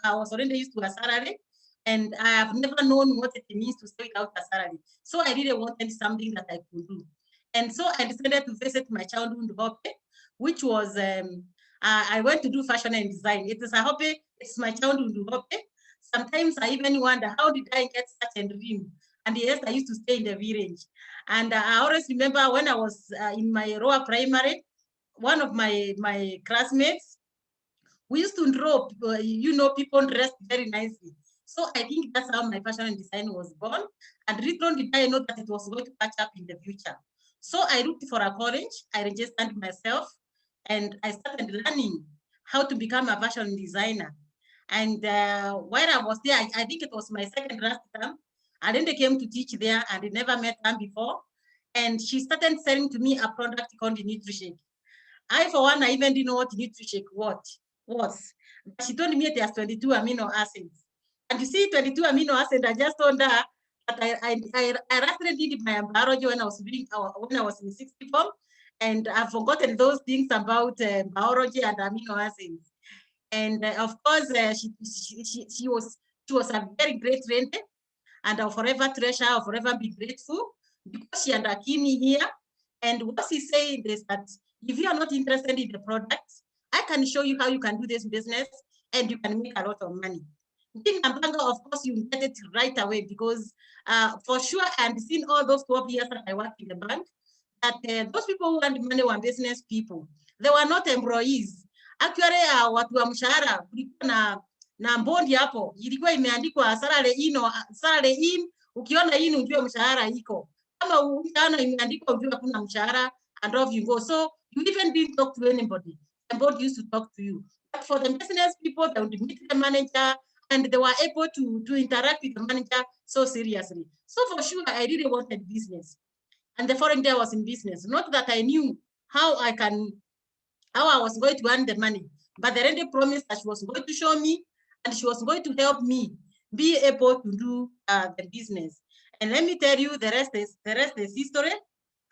I was already used to a salary, and I have never known what it means to stay without a salary. So I really wanted something that I could do. And so I decided to visit my childhood hobby, which was, I went to do fashion and design. It is a hobby, it's my childhood hobby. Sometimes I even wonder, how did I get such a dream? And yes, I used to stay in the village. And I always remember when I was in my lower primary, one of my classmates, we used to draw, people dressed very nicely. So I think that's how my fashion and design was born. And little on did I know that it was going to catch up in the future. So I looked for a college, I registered myself, and I started learning how to become a fashion designer. And while I was there, I think it was my second last term, and then they came to teach there, and they never met them before. And she started selling to me a product called the NutriShake. I, for one, I even didn't know what NutriShake was. But she told me it has 22 amino acids. And you see, 22 amino acids, I just told her that I actually did my biology when I was in 60 form, and I've forgotten those things about biology and amino acids. And of course, she was a very great friend, and I'll forever treasure, I'll forever be grateful because she understood me here. And what she said is that if you are not interested in the product, I can show you how you can do this business and you can make a lot of money. Being a banker, of course, you get it right away because for sure, I've seen all those 12 years that I worked in the bank, that those people who earned money were business people. They were not employees. Actually, watu wa mshahara, kulikuwa na Bundi hapo, ilikuwa imeandikwa salary in, ukiona in ujue mshahara iko. Kama ukiona imeandikwa ujue kuna mshahara, and off you go. So you even didn't talk to anybody. The board used to talk to you. But for the business people, they would meet the manager, and they were able to interact with the manager so seriously. So for sure, I really wanted business. And the foreign day was in business. Not that I knew how I was going to earn the money, but the lady promised that she was going to show me and she was going to help me be able to do the business. And let me tell you, the rest is history.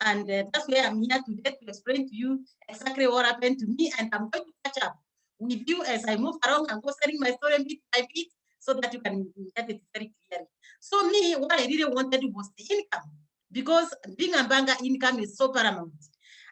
And that's why I'm here today to explain to you exactly what happened to me. And I'm going to catch up with you as I move around and go sharing my story bit by bit so that you can get it very clearly. So me, what I really wanted was the income, because being a banker, income is so paramount.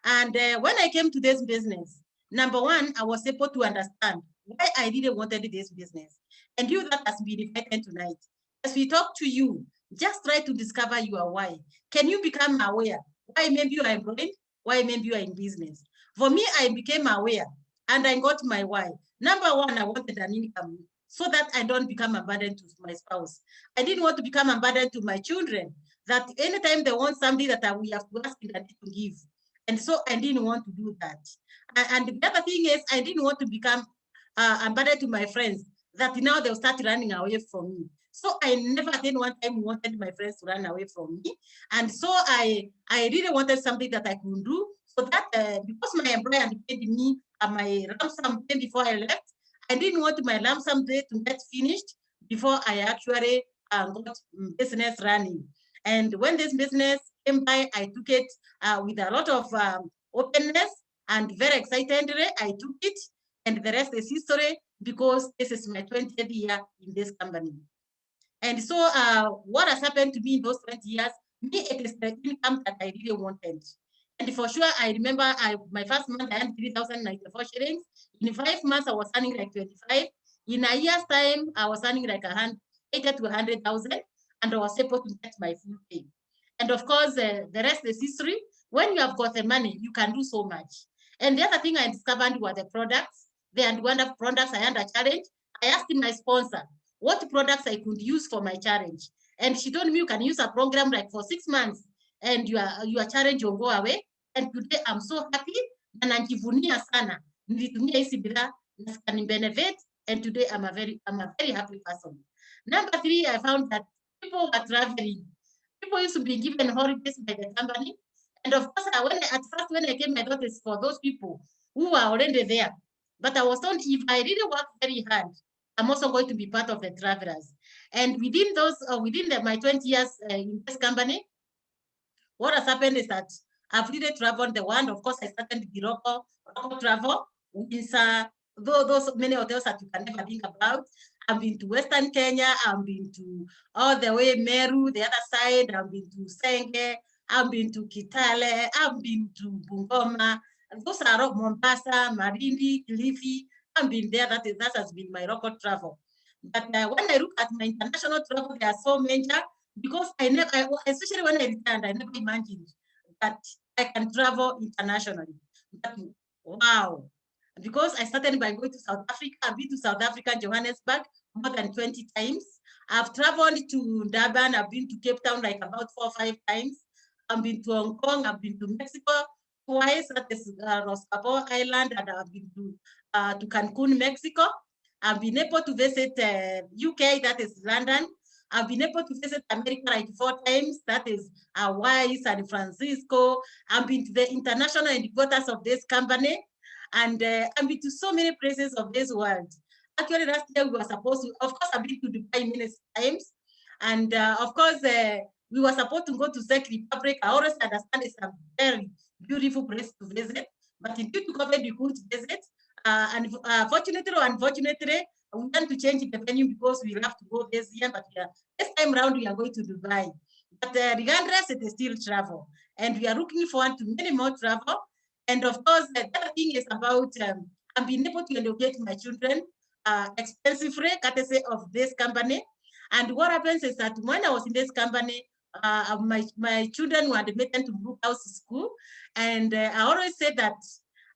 And when I came to this business, number one, I was able to understand why I really wanted this business. And you that has been reflected tonight. As we talk to you, just try to discover your why. Can you become aware? Why maybe you are employed? Why maybe you are in business? For me, I became aware and I got my why. Number one, I wanted an income so that I don't become a burden to my spouse. I didn't want to become a burden to my children, that anytime they want something that we have to ask and I need to give. And so I didn't want to do that. And the other thing is, I didn't want to become a burden to my friends, that now they'll start running away from me. So I never did one time wanted my friends to run away from me. And so I really wanted something that I could do, so that because my employer paid me my lump sum pay before I left, I didn't want my lump sum day to get finished before I actually got business running. And when this business came by, I took it with a lot of openness and very excitedly. I took it, and the rest is history, because this is my 20th year in this company. And so what has happened to me in those 20 years, me, it is the income that I really wanted. And for sure, I remember my first month, I earned 3,094 shillings. In 5 months, I was earning like 25. In a year's time, I was earning like 80 to 100,000, and I was able to get my full pay. And of course, the rest is history. When you have got the money, you can do so much. And the other thing I discovered were the products. The wonderful products I had a challenge. I asked my sponsor what products I could use for my challenge. And she told me you can use a program like for 6 months and your challenge will go away. And today I'm so happy na najivunia sana. Nilitumia hizi bidhaa na benefit, and today I'm a very happy person. Number 3, I found that people are traveling. People used to be given holidays by the company. And of course, at first when I came, I thought it's for those people who are already there. But I was told if I really work very hard, I'm also going to be part of the travelers. And within my 20 years in this company, what has happened is that I've really traveled the world. Of course, I started the local travel with those many hotels that you can never think about. I've been to Western Kenya. I've been to all the way Meru, the other side. I've been to Senge. I've been to Kitale. I've been to Bungoma. And those are all Mombasa, Marindi, Kilifi. I've been there. That has been my record travel. But when I look at my international travel, there are so many, because especially when I returned, I never imagined that I can travel internationally. But wow. Because I started by going to South Africa. I've been to South Africa, Johannesburg, more than 20 times. I've traveled to Durban. I've been to Cape Town like about 4 or 5 times. I've been to Hong Kong. I've been to Mexico twice. That is Los Cabos Island. And I've been to Cancun, Mexico. I've been able to visit UK, that is London. I've been able to visit America like 4 times. That is Hawaii, San Francisco. I've been to the international headquarters of this company. And I've been to so many places of this world. Actually, last year we were supposed to, of course, I've been to Dubai many times. And of course, we were supposed to go to Czech Republic. I always understand it's a very beautiful place to visit. But due to COVID, we couldn't visit. And fortunately or unfortunately, we want to change the venue because we have to go this year. But this time around, we are going to Dubai. But regardless, it is still travel. And we are looking forward to many more travel. And of course, the other thing is about I'm being able to educate my children expensively, courtesy of this company. And what happens is that when I was in this company, my children were admitted to Brookhouse School. And I always say that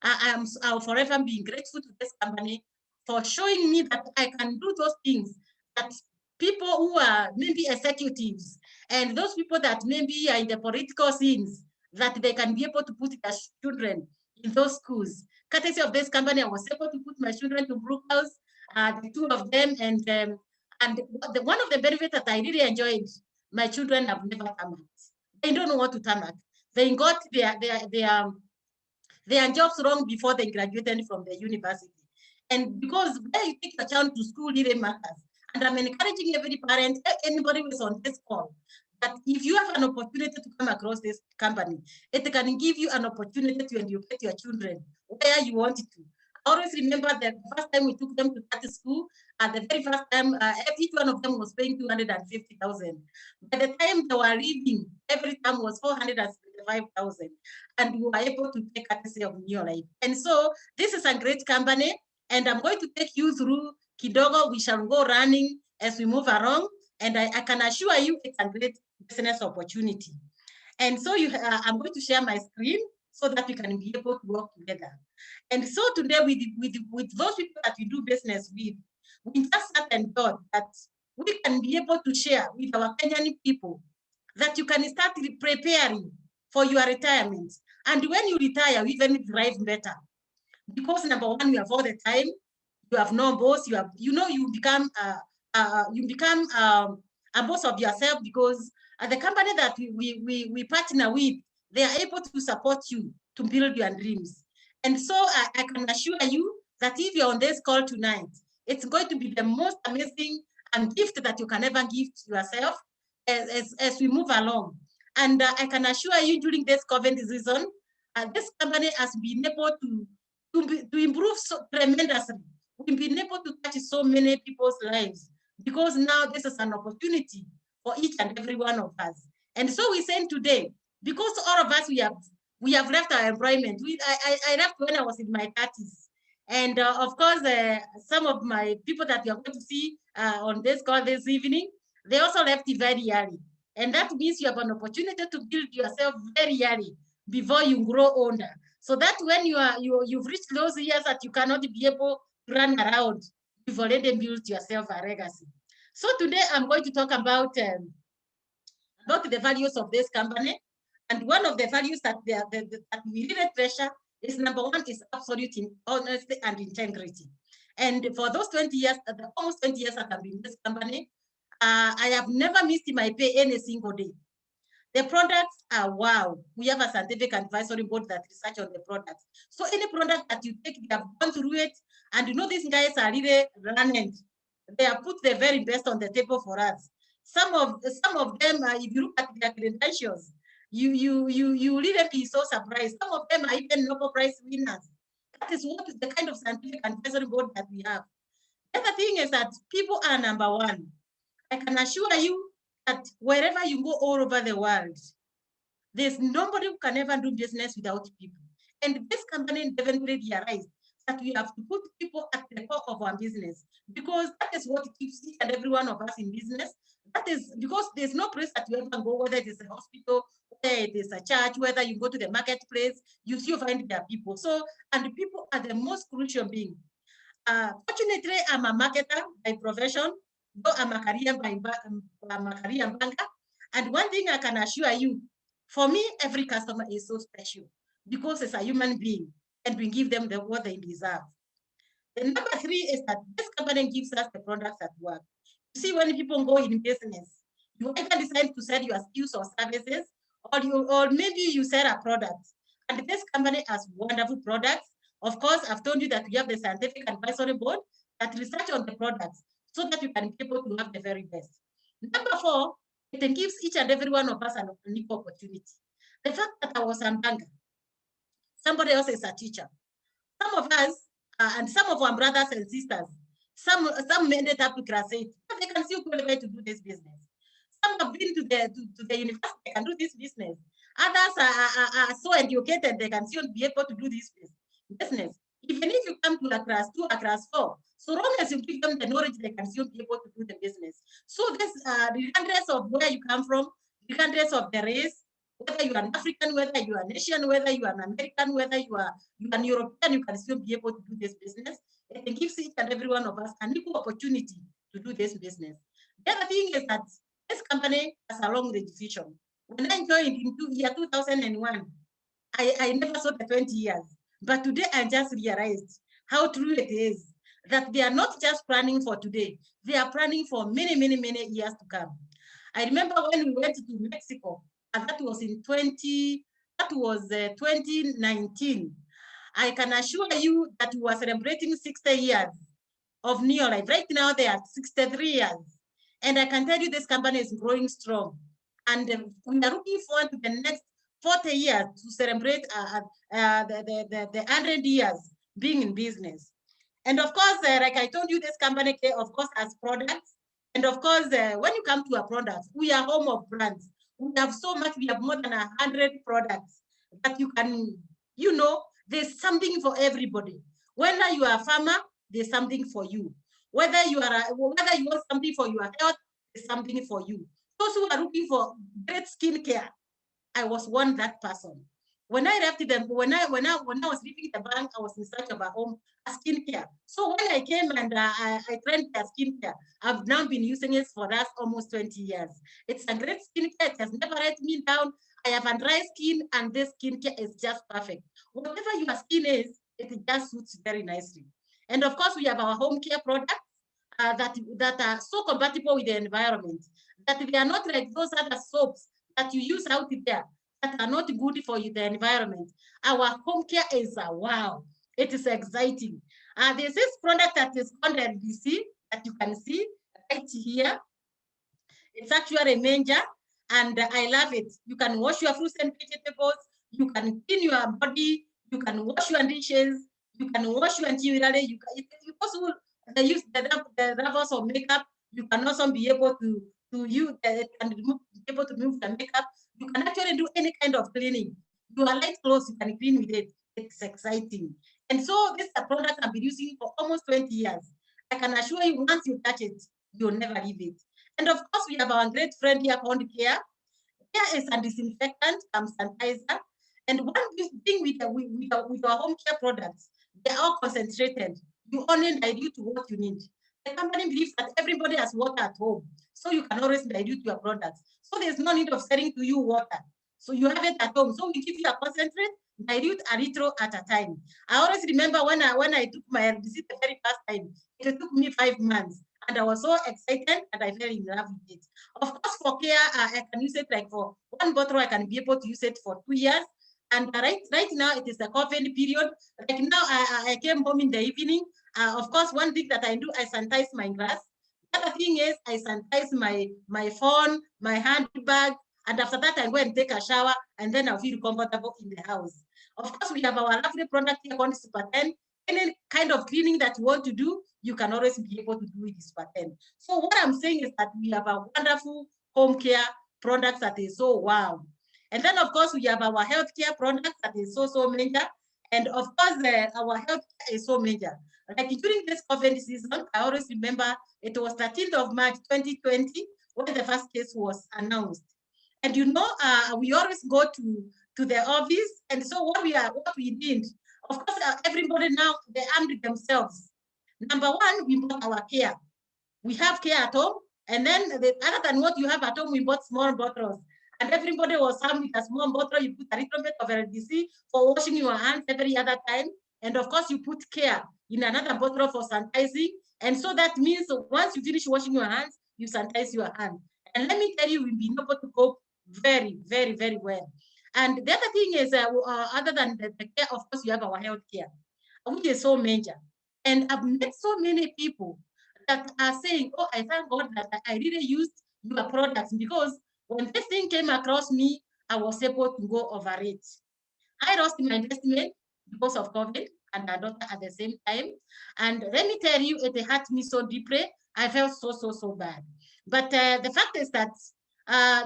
I'll forever be grateful to this company for showing me that I can do those things that people who are maybe executives and those people that maybe are in the political scenes, that they can be able to put their children in those schools. Courtesy of this company, I was able to put my children to Brookhouse, the 2 of them, and one of the benefits that I really enjoyed, my children have never tarmacked. They don't know what to tarmac. They got their jobs wrong before they graduated from the university. And because where you take your child to school really matters. And I'm encouraging every parent, anybody who is on this call, that if you have an opportunity to come across this company, it can give you an opportunity to educate your children where you want it to. I always remember the first time we took them to that school, and the very first time, each one of them was paying 250,000. By the time they were leaving, every time was 475,000, and we were able to take courtesy of New Life. And so this is a great company, and I'm going to take you through Kidogo. We shall go running as we move along, and I can assure you it's a great business opportunity. And so I'm going to share my screen so that we can be able to work together. And so today with those people that we do business with, we just sat and thought that we can be able to share with our Kenyan people that you can start preparing for your retirement. And when you retire, you even thrive better. Because number one, you have all the time, you have no boss, you become a boss of yourself, because the company that we partner with, they are able to support you to build your dreams. And so I can assure you that if you're on this call tonight, it's going to be the most amazing gift that you can ever give to yourself as we move along. And I can assure you during this COVID season, this company has been able to improve so tremendously. We've been able to touch so many people's lives, because now this is an opportunity for each and every one of us. And so we're saying today, because all of us, we have left our employment. I left when I was in my 30s. And of course, some of my people that we are going to see on this call this evening, they also left it very early. And that means you have an opportunity to build yourself very early before you grow older. So that when you've reached those years that you cannot be able to run around, you've already built yourself a legacy. So today I'm going to talk about the values of this company. And one of the values that we really treasure is, number one, is absolute honesty and integrity. And for those 20 years, almost 20 years that I've been in this company, I have never missed my pay any single day. The products are wow. We have a scientific advisory board that research on the products. So any product that you take, they have gone through it, and you know these guys are really running. They have put the very best on the table for us. Some of them, if you look at their credentials, you really be so surprised. Some of them are even Nobel Prize winners. That is what the kind of scientific advisory board that we have. The other thing is that people are number one. I can assure you that wherever you go all over the world, there's nobody who can ever do business without people. And this company definitely realized that we have to put people at the core of our business, because that is what keeps each and every one of us in business. That is because there's no place that you ever go, whether it is a hospital, whether it is a church, whether you go to the marketplace, you still find there are people. So, and the people are the most crucial being. Fortunately, I'm a marketer by profession, though I'm a career banker. And one thing I can assure you, for me, every customer is so special because it's a human being and we give them what they deserve. The number three is that this company gives us the products that work. You see, when people go in business, you either decide to sell your skills or services, or maybe you sell a product. And this company has wonderful products. Of course, I've told you that we have the scientific advisory board that research on the products so that you can be able to have the very best. Number four, it gives each and every one of us an equal opportunity. The fact that I was a banker, somebody else is a teacher. Some of us, and some of our brothers and sisters, some ended up to class 8, but they can still qualify to do this business. Some have been to the university, they can do this business. Others are so educated, they can still be able to do this business. Even if you come to a class 2 or class 4, so long as you give them the knowledge, they can still be able to do the business. So this, regardless of where you come from, regardless of the race, whether you are an African, whether you are an Asian, whether you are an American, whether you are an European, you can still be able to do this business. It gives each and every one of us an equal opportunity to do this business. The other thing is that this company has a long range vision. When I joined in year 2001, I never saw the 20 years. But today I just realized how true it is that they are not just planning for today, they are planning for many, many, many years to come. I remember when we went to Mexico, and that was in 2019. I can assure you that we were celebrating 60 years of Neolife. Right now, they are 63 years. And I can tell you this company is growing strong. And we are looking forward to the next 40 years to celebrate the 100 years being in business. And of course, like I told you, this company, of course, has products. And of course, when you come to our products, we are home of brands. We have so much, we have more than 100 products that you can, there's something for everybody. Whether you are a farmer, there's something for you. Whether you want something for your health, there's something for you. Those who are looking for great skincare, I was that person. When I left them, when I was leaving the bank, I was in search of a home, a skincare. So when I came and I tried their skincare, I've now been using it for us almost 20 years. It's a great skincare. It has never let me down. I have a dry skin, and this skincare is just perfect. Whatever your skin is, it just suits very nicely. And of course, we have our home care products that are so compatible with the environment, that they are not like those other soaps that you use out there that are not good for the environment. Our home care is wow. It is exciting. There's this product that is called LDC that you can see right here. It's actually a manger, and I love it. You can wash your fruits and vegetables. You can clean your body. You can wash your dishes. You can wash your jewelry. You possible they use the levels of makeup. You can also be able to use and be able to remove the makeup. You can actually do any kind of cleaning. Your light clothes, you can clean with it. It's exciting. And so this is a product I've been using for almost 20 years. I can assure you, once you touch it, you'll never leave it. And of course, we have our great friend here called Care. Care is a disinfectant, sanitizer. And one thing with our home care products, they're all concentrated. You only dilute what you need. The company believes that everybody has water at home, so you can always dilute your products. So there's no need of selling to you water. So you have it at home. So we give you a concentrate, dilute a little at a time. I always remember when I took my visit the very first time, it took me 5 months. And I was so excited and I fell in love with it. Of course, for Care, I can use it like for one bottle, I can be able to use it for 2 years. And right now, it is the COVID period. Like now, I came home in the evening. Of course, one thing that I do, I sanitize my glass. The other thing is, I sanitize my phone, my handbag, and after that, I go and take a shower, and then I'll feel comfortable in the house. Of course, we have our lovely product here called Super 10. any kind of cleaning that you want to do, you can always be able to do it this pattern. So what I'm saying is that we have a wonderful home care products that is so wow. And then of course we have our healthcare products that is so major. And of course our healthcare is so major. Like during this COVID season, I always remember it was 13th of March 2020 when the first case was announced. And you know, we always go to the office. And so what we did, of course, everybody now, they armed themselves. Number one, we bought our care. We have care at home. And then other than what you have at home, we bought small bottles. And everybody was armed with a small bottle. You put a little bit of LDC for washing your hands every other time. And of course, you put care in another bottle for sanitizing. And so that means once you finish washing your hands, you sanitize your hand. And let me tell you, we've been able to cope very, very, very well. And the other thing is, other than the care, of course, you have our health care, which is so major. And I've met so many people that are saying, oh, I thank God that I really used your products, because when this thing came across me, I was able to go over it. I lost my investment because of COVID and my daughter at the same time. And let me tell you, it hurt me so deeply. I felt so bad. But the fact is that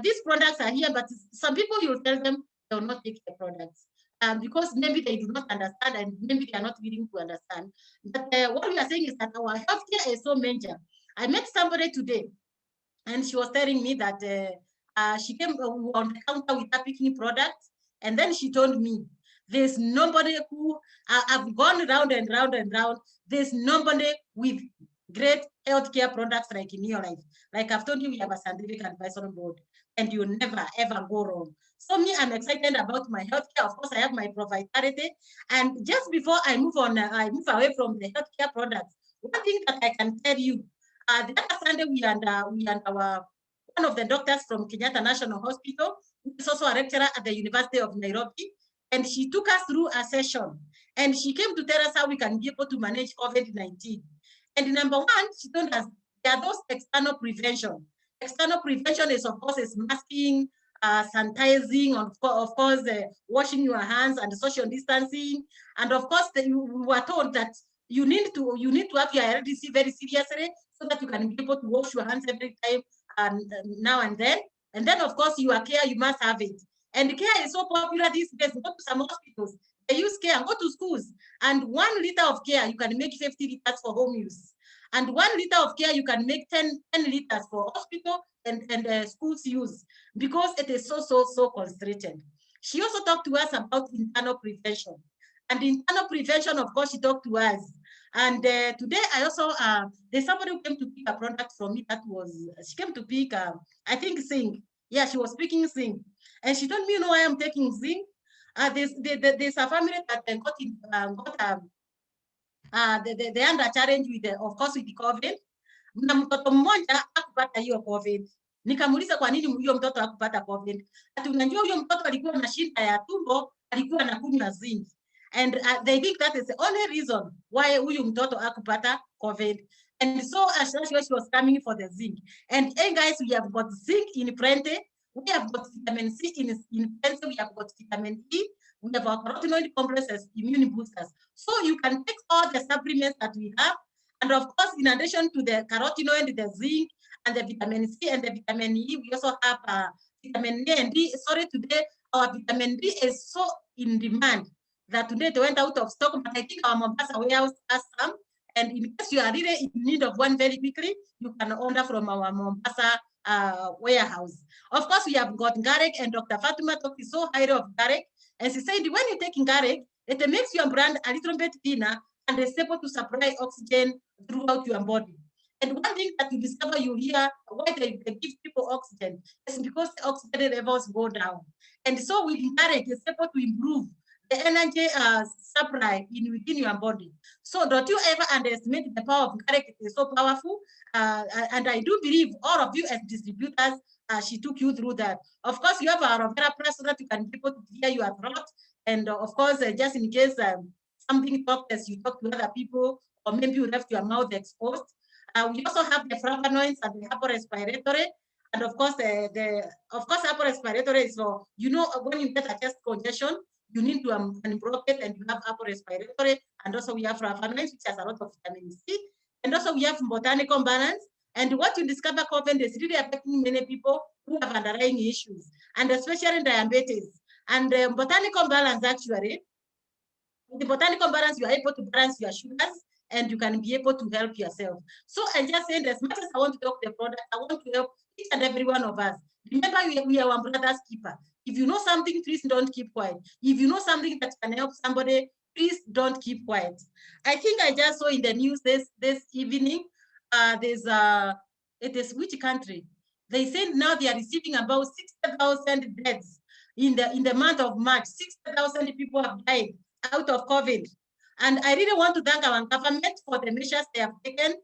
these products are here, but some people, you tell them they will not take the products. Because maybe they do not understand and maybe they are not willing to understand. But what we are saying is that our healthcare is so major. I met somebody today and she was telling me that she came on the counter with her picking products. And then she told me, there's nobody who, I've gone round and round and round. There's nobody with great healthcare products like in your life. Like I've told you, we have a scientific advisory board and you never ever go wrong. So me, I'm excited about my healthcare. Of course, I have my Provitality. And just before I move on, I move away from the healthcare products, one thing that I can tell you, the other Sunday we and our one of the doctors from Kenyatta National Hospital, who is also a lecturer at the University of Nairobi, and she took us through a session. And she came to tell us how we can be able to manage COVID-19. And number one, she told us there are those external prevention. External prevention is, of course, is masking, sanitizing, of course, washing your hands and social distancing. And of course, we were told that you need to have your LDC very seriously so that you can be able to wash your hands every time now and then. And then, of course, your care, you must have it. And care is so popular these days. Go to some hospitals, they use care. Go to schools, and 1 liter of care, you can make 50 liters for home use. And 1 liter of care, you can make 10 liters for hospital and schools use, because it is so concentrated. She also talked to us about internal prevention. And internal prevention, of course, she talked to us. And today, I also, there's somebody who came to pick a product from me that was, she came to pick, I think, zinc. Yeah, she was picking zinc. And she told me, you know why I'm taking zinc? There's a family that they under challenge with, of course, with the COVID. Na mtoto mmoja akupata hiyo COVID. Nikamuuliza kwa nini huyo mtoto akupata COVID? Ati unajua huyo mtoto alikuwa na shida ya tumbo, alikuwa anakunywa zinc. And they think that is the only reason why huyu mtoto akupata COVID. And so as she was coming for the zinc. And hey guys, we have got zinc in plenty. We have got vitamin C in plenty. We have got vitamin E. We have our carotenoid complexes, immune boosters. So you can take all the supplements that we have. And of course, in addition to the carotenoid, the zinc, and the vitamin C and the vitamin E, we also have vitamin A and D. Sorry, today our vitamin D is so in demand that today they went out of stock, but I think our Mombasa warehouse has some. And in case you are really in need of one very quickly, you can order from our Mombasa warehouse. Of course, we have got garlic, and Dr. Fatima talked so highly of garlic. And she said, when you're taking garlic, it makes your brand a little bit thinner and is able to supply oxygen throughout your body. And one thing that you discover, you hear why they give people oxygen is because the oxygen levels go down. And so with garlic, it's able to improve the energy supply within your body. So don't you ever underestimate the power of garlic. It is so powerful. And I do believe all of you as distributors, she took you through that. Of course, you have a aloe vera press so that you can be able to clear your throat. And of course, just in case something talked as you talk to other people, or maybe you left your mouth exposed. We also have the flavonoids and the upper respiratory. And of course, upper respiratory is for, you know, when you get a chest congestion, you need to unbroken, and you have upper respiratory, and also we have flavonoids, which has a lot of vitamin C, and also we have botanical balance. And what you discover often is really affecting many people who have underlying issues, and especially diabetes. And botanical balance, actually, with the botanical balance, you are able to balance your sugars, and you can be able to help yourself. So I just saying, as much as I want to help the product, I want to help each and every one of us. Remember, we are one brother's keeper. If you know something, please don't keep quiet. If you know something that can help somebody, please don't keep quiet. I think I just saw in the news this evening, it is which country? They said now they are receiving about 60,000 deaths in the month of March. 60,000 people have died out of COVID. And I really want to thank our government for the measures they have taken.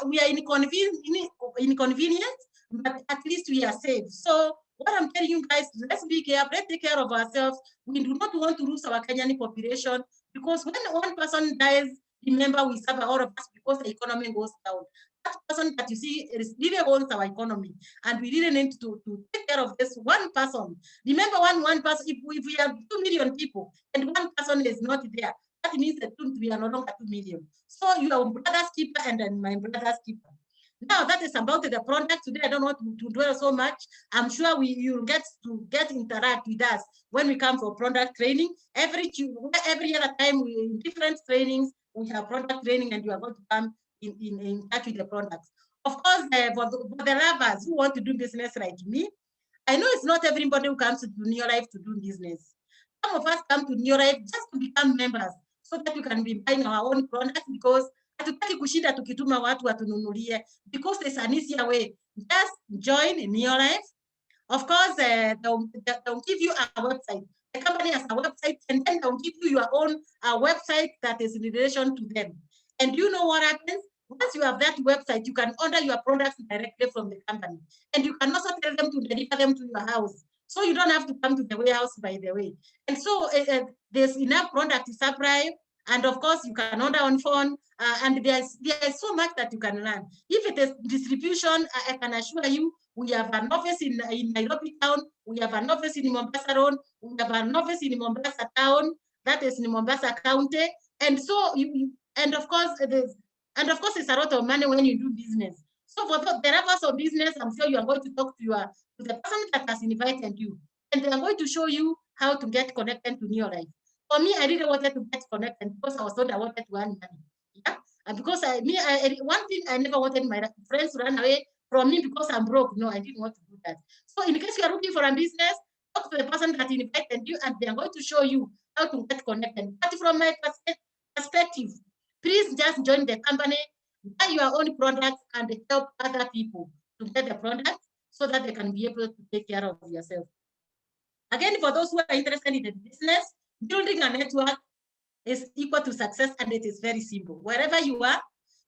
We are inconvenient, but at least we are safe. So what I'm telling you guys, let's be careful, let's take care of ourselves. We do not want to lose our Kenyan population, because when one person dies, remember we suffer, all of us, because the economy goes down. That person that you see really owns our economy, and we really need to take care of this one person. Remember, one person, if we have 2 million people and one person is not there, that means that we are no longer 2 million. So you are brother's keeper and then my brother's keeper. Now that is about the product today. I don't want to dwell so much. I'm sure you'll get interact with us when we come for product training. Every other time we in different trainings, we have product training, and you are going to come in touch with the products. Of course, for the lovers who want to do business like me, I know it's not everybody who comes to Neolife to do business. Some of us come to Neolife just to become members, so that we can be buying our own products, because hatutaki kushinda tukituma watu watununulie, because there's an easier way. Just join Neolife. Of course, they'll give you a website. The company has a website, and then they'll give you your own website that is in relation to them. And you know what happens? Once you have that website, you can order your products directly from the company. And you can also tell them to deliver them to your house. So you don't have to come to the warehouse, by the way. And so there's enough product supply. And of course, you can order on phone. And there's so much that you can learn. If it is distribution, I can assure you, we have an office in Nairobi town. We have an office in Mombasa Road. We have an office in Mombasa town. That is in Mombasa County. And so, and of course, it's a lot of money when you do business. So for the purpose of business, I'm sure you are going to talk to the person that has invited you, and they are going to show you how to get connected to Neolife. For me, I really wanted to get connected because I was told I wanted to earn money. Yeah, and because one thing I never wanted my friends to run away from me because I'm broke. No, I didn't want to do that. So in case you are looking for a business, talk to the person that invited you, and they are going to show you how to get connected. But from my perspective, please just join the company, buy your own products, and help other people to get the products so that they can be able to take care of yourself. Again, for those who are interested in the business, building a network is equal to success, and it is very simple. Wherever you are,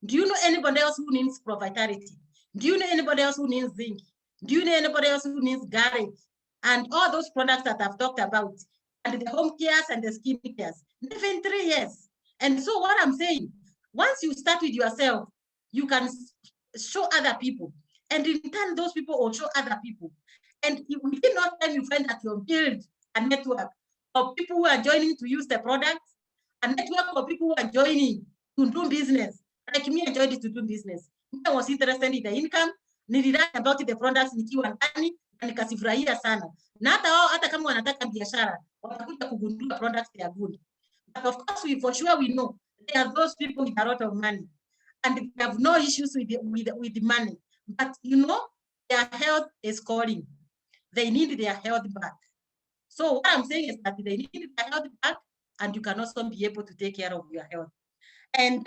do you know anybody else who needs Provitality? Do you know anybody else who needs zinc? Do you know anybody else who needs garlic? And all those products that I've talked about, and the home cares and the skin cares, within 3 years. And so what I'm saying, once you start with yourself, you can show other people. And in turn, those people will show other people. And within no time, you find that you build a network of people who are joining to use the products, a network of people who are joining to do business. Like me, I joined to do business. I was interested in the income. Nililearn about the products nikiwa ndani na nikasifurahia sana. Na hata kama wanataka biashara, watakuja kugundua products they are good. But of course, for sure we know there are those people with a lot of money, and they have no issues with the money. But you know, their health is calling. They need their health back. So what I'm saying is that they need their health back, and you can also be able to take care of your health. And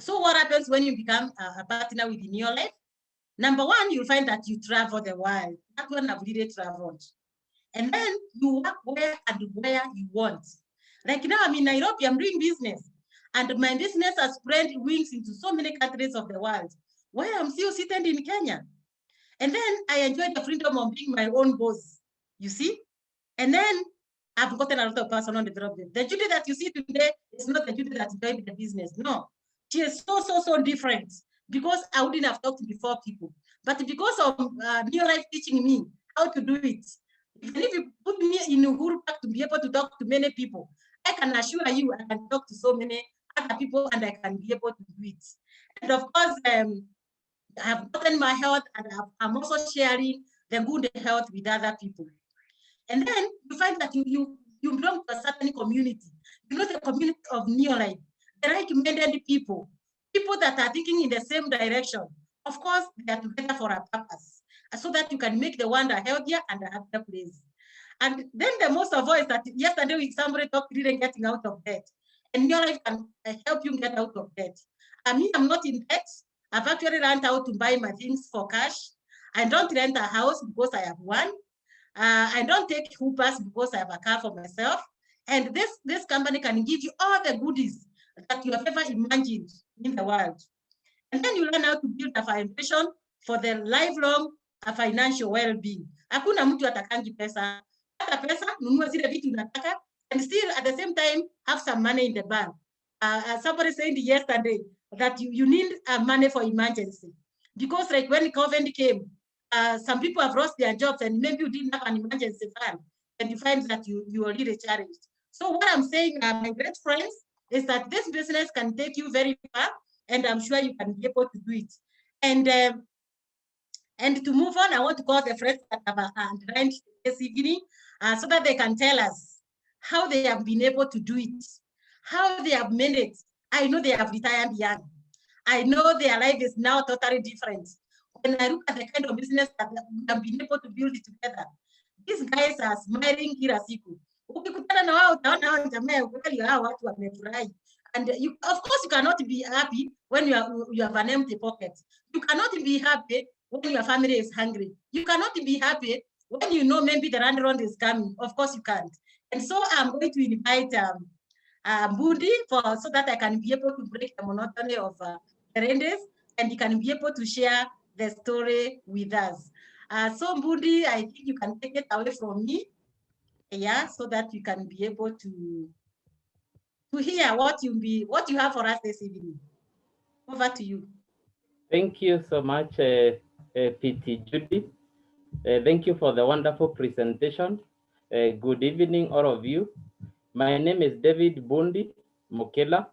so what happens when you become a partner with Neolife? Number one, you'll find that you travel the world. That one I've really traveled. And then you work where you want. Like now I'm in Nairobi, I'm doing business. And my business has spread wings into so many countries of the world, where I'm still sitting in Kenya. And then I enjoy the freedom of being my own boss, you see? And then I've gotten a lot of personal development. The Judith that you see today is not the Judith that joined the business. No, she is so different, because I wouldn't have talked before people. But because of Neolife teaching me how to do it, Even if you put me in Uhuru Park to be able to talk to many people, I can assure you I can talk to so many other people and I can be able to do it. And of course, I have gotten my health and I'm also sharing the good health with other people. And then you find that you belong to a certain community. You know the community of Neolife, the like-minded people, people that are thinking in the same direction. Of course, they are together for a purpose, so that you can make the world a healthier and a happier place. And then the most of all is that yesterday somebody talked really getting out of debt. And Neolife can help you get out of debt. I mean, I'm not in debt. I've actually learned how to buy my things for cash. I don't rent a house because I have one. I don't take Ubers because I have a car for myself. And this company can give you all the goodies that you have ever imagined in the world. And then you learn how to build a foundation for the lifelong financial well-being. Hakuna mtu atakangi pesa. Hata pesa, nunua zile vitu unataka, and still at the same time have some money in the bank. Somebody said yesterday that you need money for emergency. Because like when COVID came, some people have lost their jobs and maybe you didn't have an emergency fund and you find that you are really challenged. So what I'm saying, my great friends, is that this business can take you very far and I'm sure you can be able to do it. And to move on, I want to call the friends that have joined this evening so that they can tell us how they have been able to do it, how they have made it. I know they have retired young. I know their life is now totally different. When I look at the kind of business that we have been able to build it together, these guys are smiling kila siku. Ukikutana na wao utaona hao jamaa ukweli hao watu wamefurahi. And of course, you cannot be happy when you have an empty pocket. You cannot be happy when your family is hungry. You cannot be happy when you know maybe the landlord is coming. Of course, you can't. And so I'm going to invite Bundi so that I can be able to break the monotony of the Rendes and he can be able to share the story with us. So Bundi, I think you can take it away from me, yeah, so that you can be able to hear what you have for us this evening. Over to you. Thank you so much, PT Judith. Thank you for the wonderful presentation. Good evening, all of you. My name is David Bundi Mukela,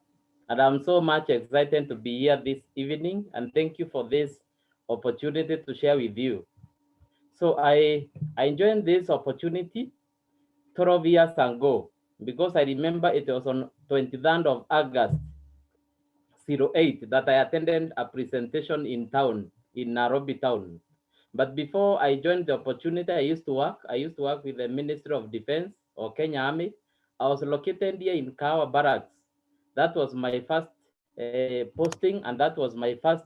and I'm so much excited to be here this evening, and thank you for this opportunity to share with you. So I enjoyed this opportunity 12 years ago because I remember it was on 23rd of August 08 that I attended a presentation in town, in Nairobi town. But before I joined the opportunity, I used to work with the Ministry of Defense or Kenya Army. I was located here in Ngao Barracks. That was my first posting, and that was my first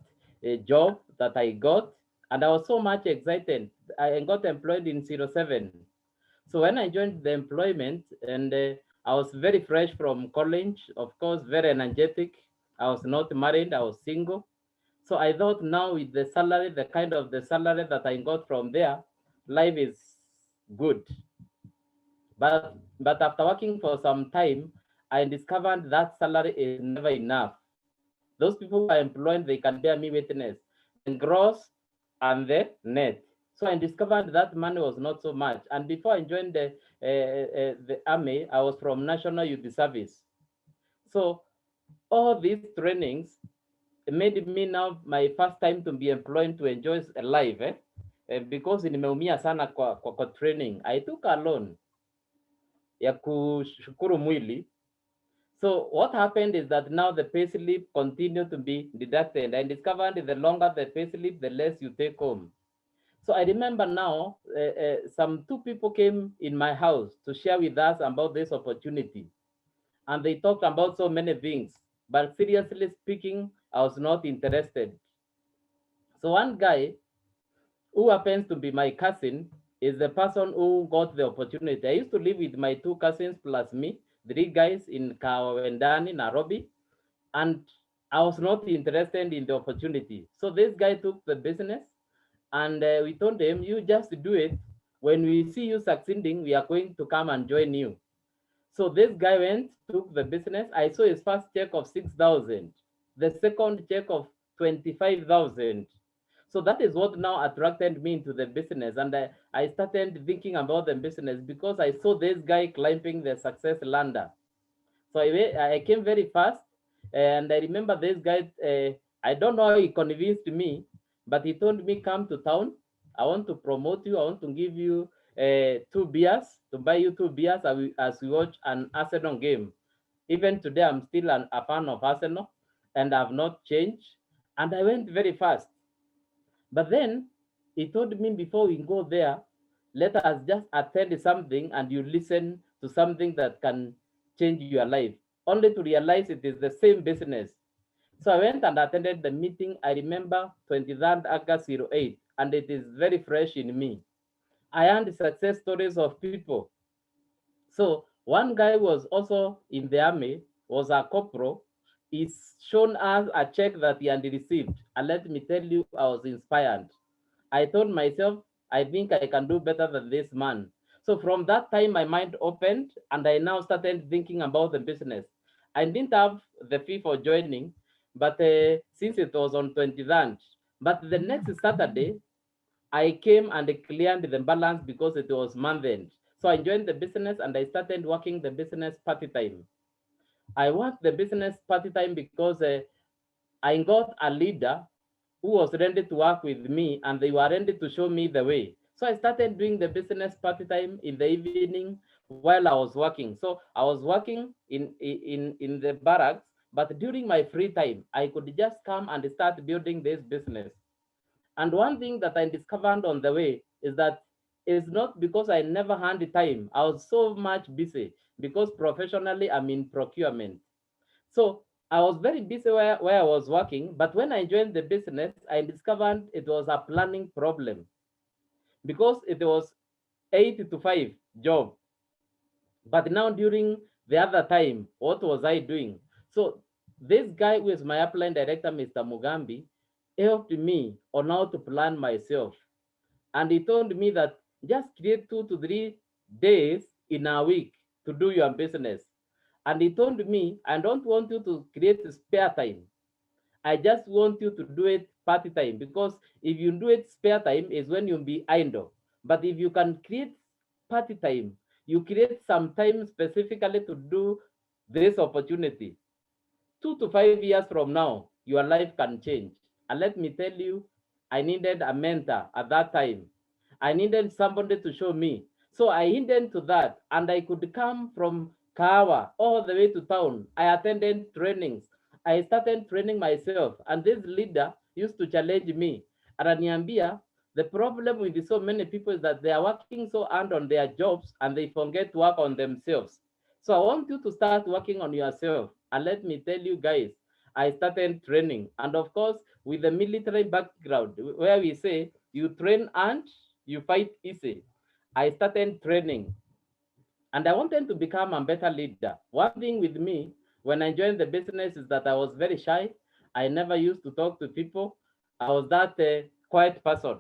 job that I got. And I was so much excited. I got employed in 07. So when I joined the employment, and I was very fresh from college, of course, very energetic. I was not married, I was single. So I thought now with the salary, the kind of the salary that I got from there, life is good. But after working for some time, I discovered that salary is never enough. Those people who are employed, they can bear me witness, the gross and the net. So I discovered that money was not so much. And before I joined the army, I was from National Youth Service. So all these trainings made me now my first time to be employed to enjoy life because nimeumia sana kwa training. I took a loan ya kushukuru mwili. So what happened is that now the payslip continued to be deducted. I discovered the longer the payslip, the less you take home. So I remember now some two people came in my house to share with us about this opportunity. And they talked about so many things. But seriously speaking, I was not interested. So one guy who happens to be my cousin is the person who got the opportunity. I used to live with my two cousins plus me, three guys in Kawendani, Nairobi, and I was not interested in the opportunity. So this guy took the business, and we told him, you just do it. When we see you succeeding, we are going to come and join you. So this guy went, took the business. I saw his first check of 6,000, the second check of 25,000. So that is what now attracted me into the business. And I started thinking about the business because I saw this guy climbing the success ladder. So I came very fast. And I remember this guy, I don't know how he convinced me, but he told me, come to town. I want to promote you. I want to give you 2 beers, to buy you 2 beers as we watch an Arsenal game. Even today, I'm still a fan of Arsenal and I've not changed. And I went very fast. But then he told me, before we go there, let us just attend something and you listen to something that can change your life, only to realize it is the same business. So I went and attended the meeting. I remember 23rd August 08, and it is very fresh in me. I heard success stories of people. So one guy was also in the army, was a corporal. He's shown us a check that he had received. And let me tell you, I was inspired. I told myself, I think I can do better than this man. So from that time, my mind opened and I now started thinking about the business. I didn't have the fee for joining, but since it was on 23rd, but the next Saturday, I came and cleared the balance because it was month end. So I joined the business and I started working the business party time. I worked the business party time because I got a leader who was ready to work with me and they were ready to show me the way. So I started doing the business party time in the evening while I was working. So I was working in the barracks, but during my free time, I could just come and start building this business. And one thing that I discovered on the way is that it's not because I never had the time. I was so much busy because professionally I'm in procurement. So I was very busy where I was working, but when I joined the business, I discovered it was a planning problem because it was 8 to 5 job. But now during the other time, what was I doing? So this guy who is my upline director, Mr. Mugambi, helped me on how to plan myself. And he told me that just create 2 to 3 days in a week to do your business. And he told me, I don't want you to create spare time. I just want you to do it party time, because if you do it spare time is when you'll be idle. But if you can create party time, you create some time specifically to do this opportunity. 2 to 5 years from now, your life can change. And let me tell you, I needed a mentor at that time. I needed somebody to show me. So I hinted to that, and I could come from Kawa all the way to town. I attended trainings. I started training myself, and this leader used to challenge me. Ananiambia, the problem with so many people is that they are working so hard on their jobs and they forget to work on themselves. So I want you to start working on yourself. And let me tell you guys, I started training. And of course, with the military background, where we say you train and you fight easy, I started training. And I wanted to become a better leader. One thing with me, when I joined the business, is that I was very shy. I never used to talk to people. I was that quiet person.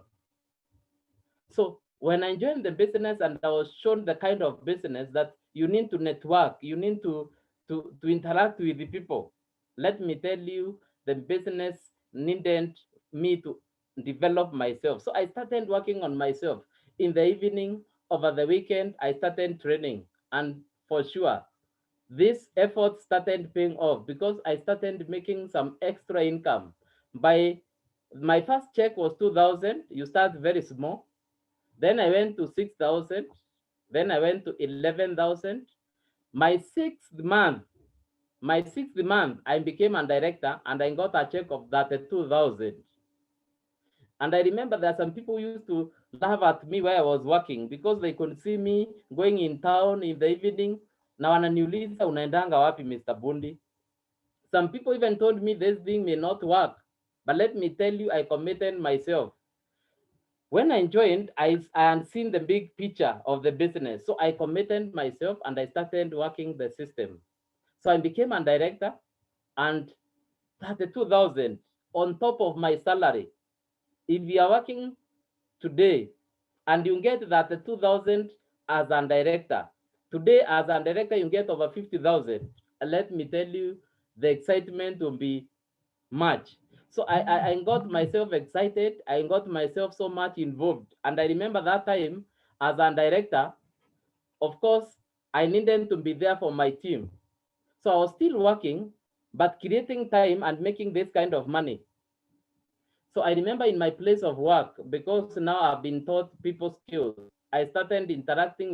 So when I joined the business and I was shown the kind of business that you need to network, you need to interact with the people. Let me tell you, the business needed me to develop myself. So I started working on myself. In the evening, over the weekend, I started training. And for sure, this effort started paying off because I started making some extra income. By my first check was 2,000. You start very small, then I went to 6,000. Then I went to 11,000. My sixth month, I became a director and I got a check of 32,000. And I remember there are some people who used to laugh at me where I was working because they could see me going in town in the evening. Na wananiuliza unaendanga wapi Mr. Bundi? Some people even told me this thing may not work. But let me tell you, I committed myself. When I joined, I had seen the big picture of the business. So I committed myself and I started working the system. So I became a director, and 32,000 on top of my salary. If you are working today and you get that 2,000 as a director, today as a director you get over 50,000. Let me tell you, the excitement will be much. So I got myself excited. I got myself so much involved. And I remember that time as a director, of course, I needed to be there for my team. So I was still working, but creating time and making this kind of money. So I remember in my place of work, because now I've been taught people skills, I started interacting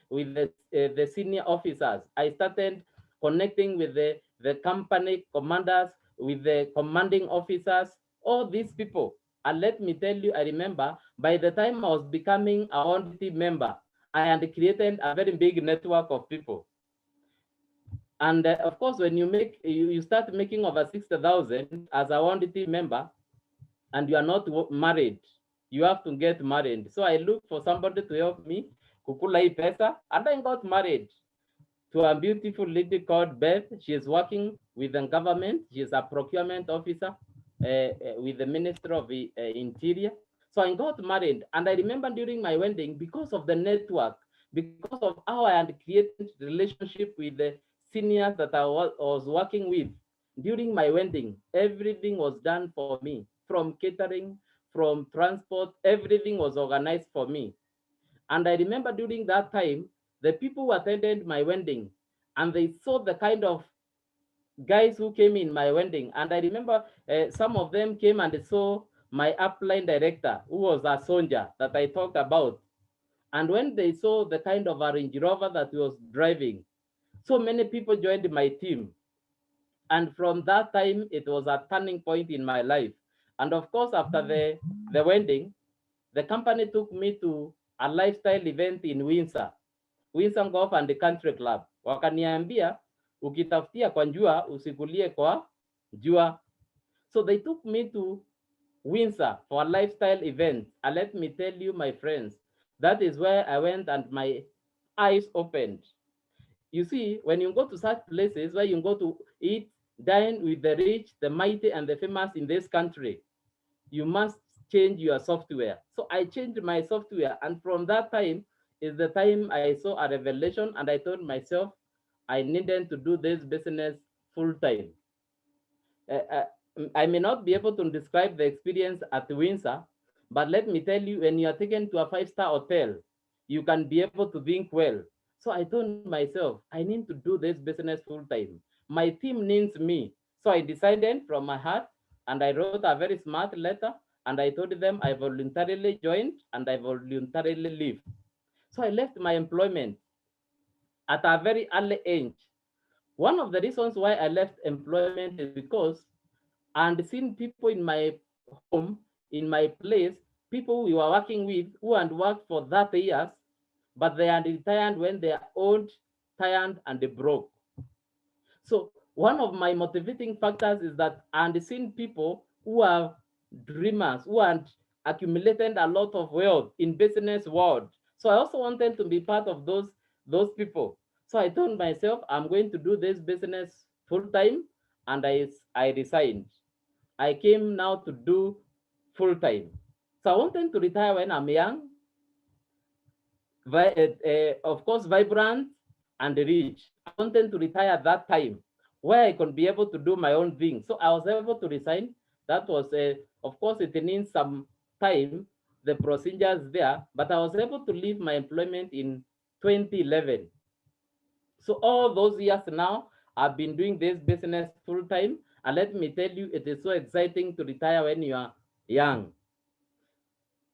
with the senior officers. I started connecting with the company commanders, with the commanding officers, all these people. And let me tell you, I remember by the time I was becoming a one team member, I had created a very big network of people. And of course, when you start making over 60,000 as a one team member, and you are not married, you have to get married. So I looked for somebody to help me kukula hii pesa, and I got married to a beautiful lady called Beth. She is working with the government. She is a procurement officer with the Ministry of Interior. So I got married, and I remember during my wedding, because of the network, because of how I had created relationship with the seniors that I was working with during my wedding, everything was done for me, from catering, from transport, everything was organized for me. And I remember during that time, the people who attended my wedding, and they saw the kind of guys who came in my wedding. And I remember some of them came and saw my upline director, who was a soldier that I talked about. And when they saw the kind of a Range Rover that he was driving, so many people joined my team. And from that time, it was a turning point in my life. And of course, after the wedding, the company took me to a lifestyle event in Windsor Golf and the Country Club. Wakaniambia, ukitafutia kwa jua, usikulie kwa jua. So they took me to Windsor for a lifestyle event. And let me tell you, my friends, that is where I went and my eyes opened. You see, when you go to such places where you go to eat, dine with the rich, the mighty, and the famous in this country, you must change your software. So I changed my software, and from that time is the time I saw a revelation, and I told myself I needed to do this business full time. Uh, uh, I may not be able to describe the experience at Windsor, but let me tell you, when you are taken to a five-star hotel, you can be able to think well. So I told myself, I need to do this business full time. My team needs me. So I decided from my heart, and I wrote a very smart letter, and I told them I voluntarily joined and I voluntarily leave. So I left my employment at a very early age. One of the reasons why I left employment is because and seen people in my home, in my place, people we were working with who had worked for 30 years, but they had retired when they are old, tired, and they broke. So one of my motivating factors is that I had seen people who are dreamers, who had accumulated a lot of wealth in business world. So I also wanted to be part of those people. So I told myself, I'm going to do this business full time, and I resigned. I came now to do full time. So I wanted to retire when I'm young, of course, vibrant and rich. I wanted to retire at that time where I could be able to do my own thing. So I was able to resign. That was, of course, it needs some time, the procedures there, but I was able to leave my employment in 2011. So all those years now, I've been doing this business full time. And let me tell you, it is so exciting to retire when you are young.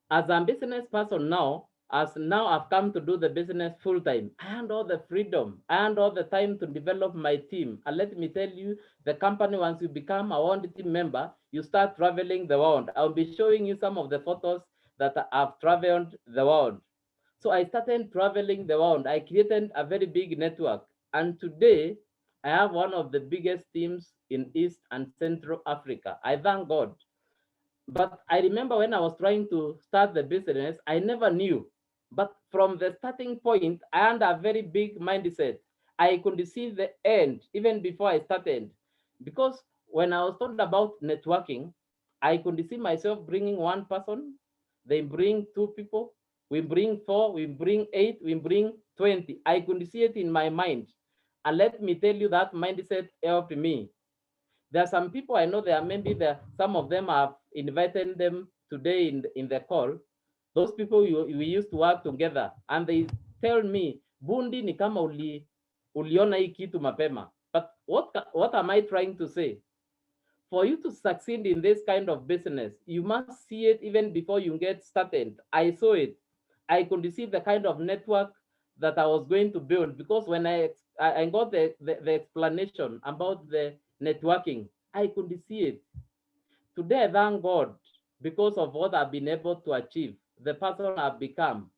As a business person now, as now I've come to do the business full time, and all the freedom and all the time to develop my team. And let me tell you, the company, once you become a one team member, you start traveling the world. I'll be showing you some of the photos that I've traveled the world. So I started traveling the world. I created a very big network. And today, I have one of the biggest teams in East and Central Africa. I thank God. But I remember when I was trying to start the business, I never knew. But from the starting point, I had a very big mindset. I could see the end even before I started. Because when I was told about networking, I could see myself bringing one person, they bring two people, we bring four, we bring eight, we bring 20. I could see it in my mind. And let me tell you, that mindset helped me. There are some people I know, there are maybe there, some of them have invited them today in the call. Those people we used to work together, and they tell me, Bundi, ni kama uliona hii kitu mapema. But what am I trying to say? For you to succeed in this kind of business, you must see it even before you get started. I saw it. I could see the kind of network that I was going to build, because when I got the explanation about the networking, I could see it. Today, thank God, because of what I've been able to achieve, the person I've become.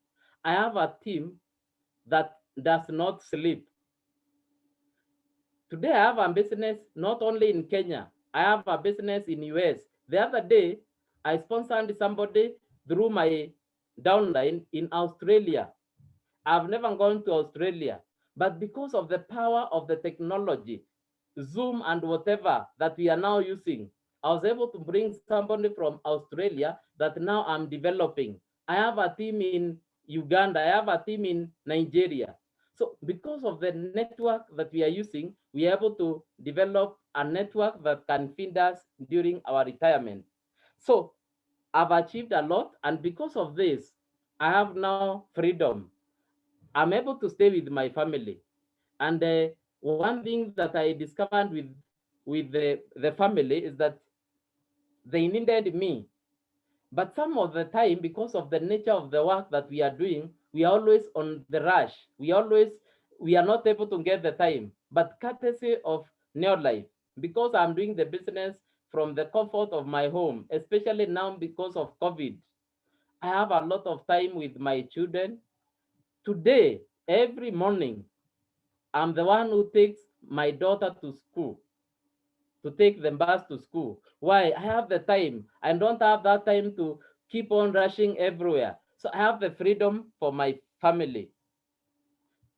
I have a team that does not sleep. Today, I have a business not only in Kenya, I have a business in US. The other day, I sponsored somebody through my downline in Australia. I've never gone to Australia, but because of the power of the technology, Zoom and whatever that we are now using, I was able to bring somebody from Australia that now I'm developing. I have a team in Uganda, I have a team in Nigeria. So because of the network that we are using, we are able to develop a network that can feed us during our retirement. So I've achieved a lot, and because of this, I have now freedom. I'm able to stay with my family. And one thing that I discovered with the family is that they needed me. But some of the time, because of the nature of the work that we are doing, we are always on the rush. We are not able to get the time. But courtesy of Neolife, because I'm doing the business from the comfort of my home, especially now because of COVID, I have a lot of time with my children. Today, every morning, I'm the one who takes my daughter to school, to take the bus to school. Why? I have the time. I don't have that time to keep on rushing everywhere. So I have the freedom for my family.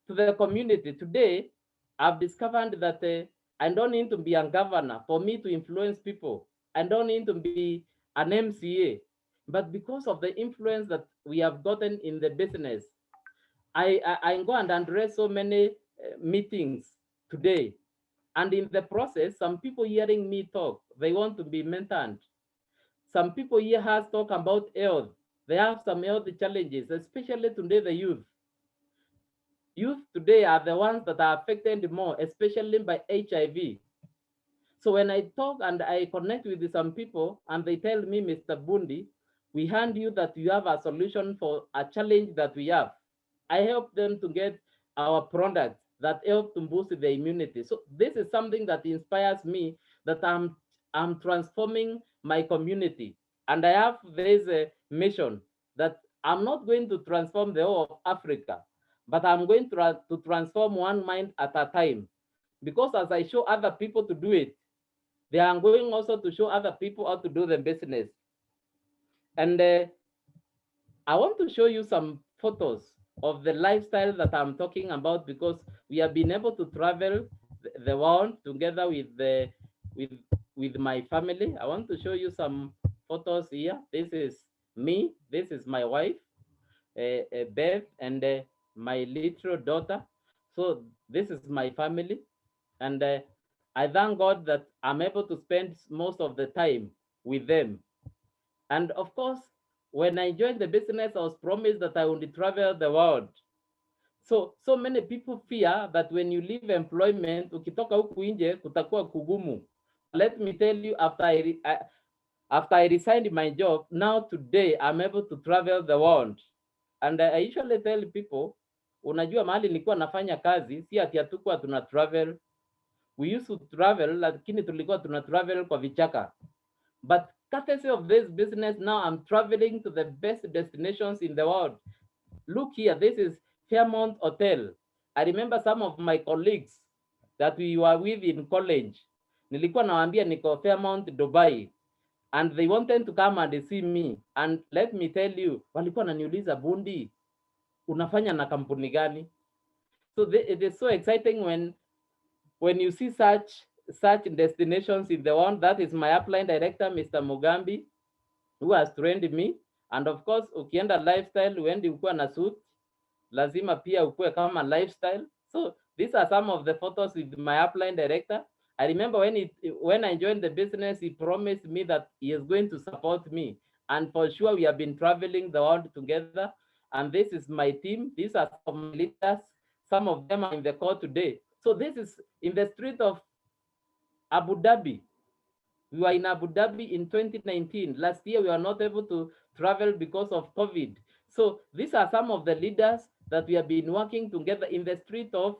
To the community, today, I've discovered that I don't need to be a governor for me to influence people. I don't need to be an MCA. But because of the influence that we have gotten in the business, I go and address so many meetings today. And in the process, some people hearing me talk, they want to be mentored. Some people hear us talk about health. They have some health challenges, especially today the youth. Youth today are the ones that are affected more, especially by HIV. So when I talk and I connect with some people and they tell me, Mr. Bundi, we hand you that you have a solution for a challenge that we have. I help them to get our products that help to boost their immunity. So this is something that inspires me, that I'm transforming my community. And I have this mission that I'm not going to transform the whole of Africa, but I'm going to transform one mind at a time. Because as I show other people to do it, they are going also to show other people how to do the business. And I want to show you some photos of the lifestyle that I'm talking about, because we have been able to travel the world together with with my family. I want to show you some photos here. This is me. This is my wife, Bev, and my little daughter. So this is my family, and I thank God that I'm able to spend most of the time with them. And of course, when I joined the business, I was promised that I would travel the world. So many people fear that when you leave employment, ukitoka huku nje kutakuwa kugumu. But let me tell you, after I resigned my job, now today I'm able to travel the world. And I usually tell people, unajua mahali nilikuwa nafanya kazi, si ati hatukuwa tuna travel. We used to travel, lakini tulikuwa tuna travel kwa vichaka. But courtesy of this business, now I'm traveling to the best destinations in the world. Look here, this is Fairmont Hotel. I remember some of my colleagues that we were with in college. Nilikuwa nawaambia niko Fairmont, Dubai. And they wanted to come and see me. And let me tell you, walikuwa naniuliza, Bundi, unafanya na kampuni gani? So it is so exciting when you see such destinations in the world. That is my upline director, Mr. Mugambi, who has trained me. And of course, ukienda lifestyle, uendi ukuwa na suit, lazima pia ukue kama lifestyle. So these are some of the photos with my upline director. I remember when I joined the business, he promised me that he is going to support me. And for sure, we have been traveling the world together. And this is my team. These are some of my leaders. Some of them are in the call today. So this is in the street of Abu Dhabi. We were in Abu Dhabi in 2019. Last year, we were not able to travel because of COVID. So these are some of the leaders that we have been working together in the street of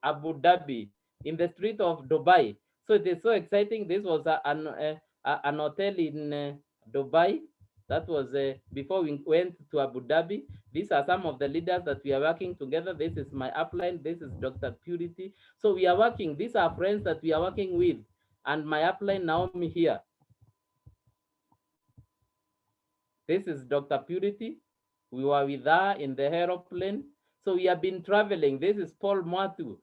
Abu Dhabi, in the street of Dubai. So it is so exciting. This was an hotel in Dubai. That was before we went to Abu Dhabi. These are some of the leaders that we are working together. This is my upline. This is Dr. Purity. So we are working. These are friends that we are working with. And my upline, Naomi, here. This is Dr. Purity. We were with her in the aeroplane. So we have been traveling. This is Paul Mwatu.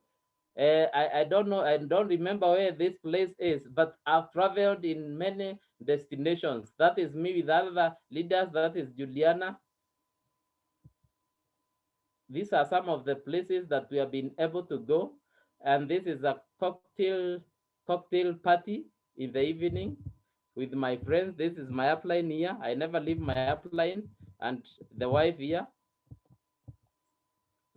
I don't know, I don't remember where this place is, but I've traveled in many destinations. That is me with other leaders. That is Juliana. These are some of the places that we have been able to go. And this is a cocktail party in the evening with my friends. This is my upline here. I never leave my upline and the wife here.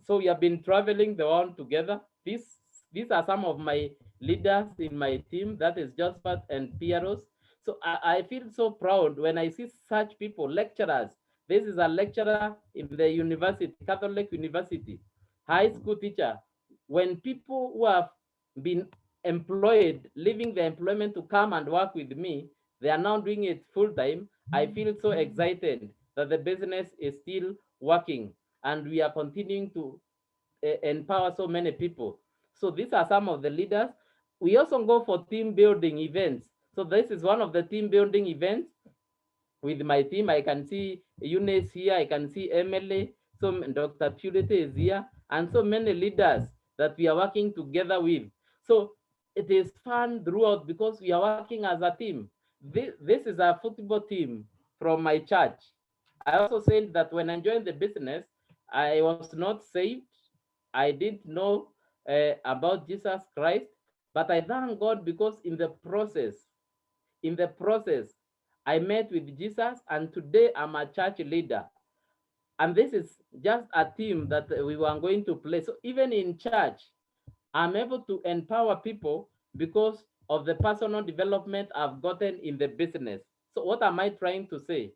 So we have been traveling the world together. These are some of my leaders in my team. That is Josephat and Pieros. So I feel so proud when I see such people, lecturers. This is a lecturer in the university, Catholic University, high school teacher. When people who have been employed, leaving the employment to come and work with me, they are now doing it full time. I feel so excited that the business is still working and we are continuing to empower so many people. So these are some of the leaders. We also go for team building events. So this is one of the team building events with my team. I can see Eunice here, I can see Emily, so Dr. Purity is here, and so many leaders that we are working together with. So it is fun throughout because we are working as a team. This is a football team from my church. I also said that when I joined the business, I was not saved. I didn't know about Jesus Christ, but I thank God because in the process, I met with Jesus, and today I'm a church leader. And this is just a team that we were going to play. So even in church, I'm able to empower people because of the personal development I've gotten in the business. So what am I trying to say?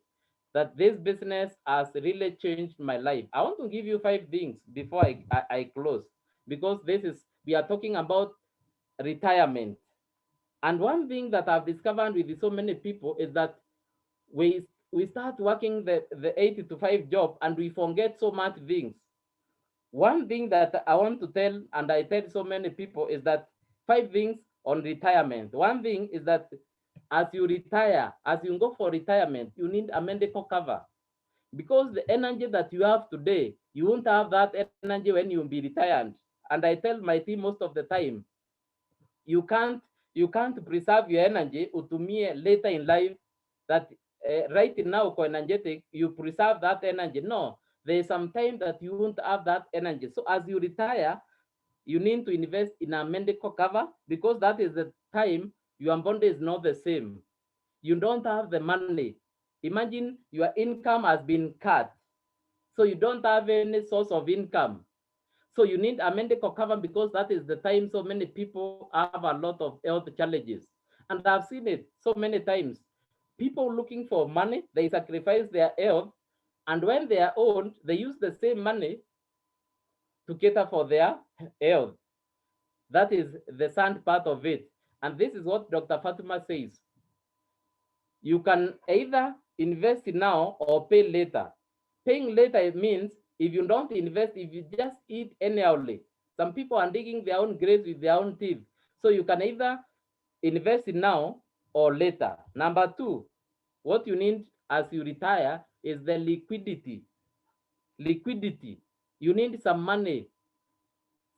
That this business has really changed my life. I want to give you 5 things before I close, because we are talking about retirement. And one thing that I've discovered with so many people is that we start working the 8 to 5 job and we forget so much things. One thing that I want to tell, and I tell so many people, is that 5 things on retirement. One thing is that as you retire, as you go for retirement, you need a medical cover, because the energy that you have today, you won't have that energy when you be retired. And I tell my team most of the time, you can't you can't preserve your energy utumie later in life, that right now uko energetic, you preserve that energy. No, there is some time that you won't have that energy. So as you retire, you need to invest in a medical cover, because that is the time your body is not the same. You don't have the money. Imagine your income has been cut, so you don't have any source of income. So you need a medical cover, because that is the time so many people have a lot of health challenges. And I've seen it so many times. People looking for money, they sacrifice their health, and when they are old, they use the same money to cater for their health. That is the sad part of it. And this is what Dr. Fatima says. You can either invest now or pay later. Paying later means if you don't invest, if you just eat anyhowly, some people are digging their own graves with their own teeth. So you can either invest now or later. Number two, what you need as you retire is the liquidity. Liquidity. You need some money.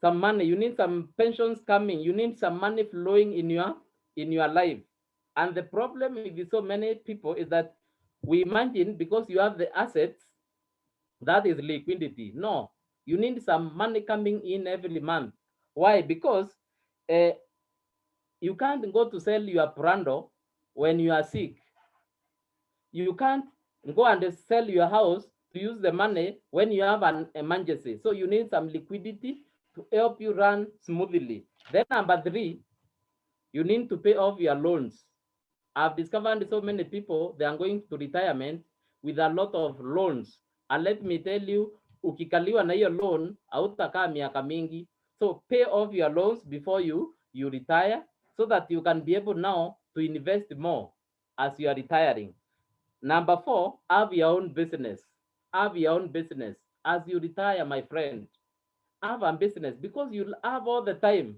Some money. You need some pensions coming. You need some money flowing in your life. And the problem with so many people is that we imagine because you have the assets, that is liquidity. No, you need some money coming in every month. Why? Because uh, You can't go to sell your brando when you are sick. You can't go and sell your house to use the money when you have an emergency. So you need some liquidity to help you run smoothly. Then number 3, you need to pay off your loans. I've discovered so many people, they are going to retirement with a lot of loans. And let me tell you, ukikaliwa na hiyo loan, hautakaa miaka mingi. So pay off your loans before you retire, so that you can be able now to invest more as you are retiring. Number 4, have your own business. Have your own business. As you retire, my friend, have a business because you'll have all the time.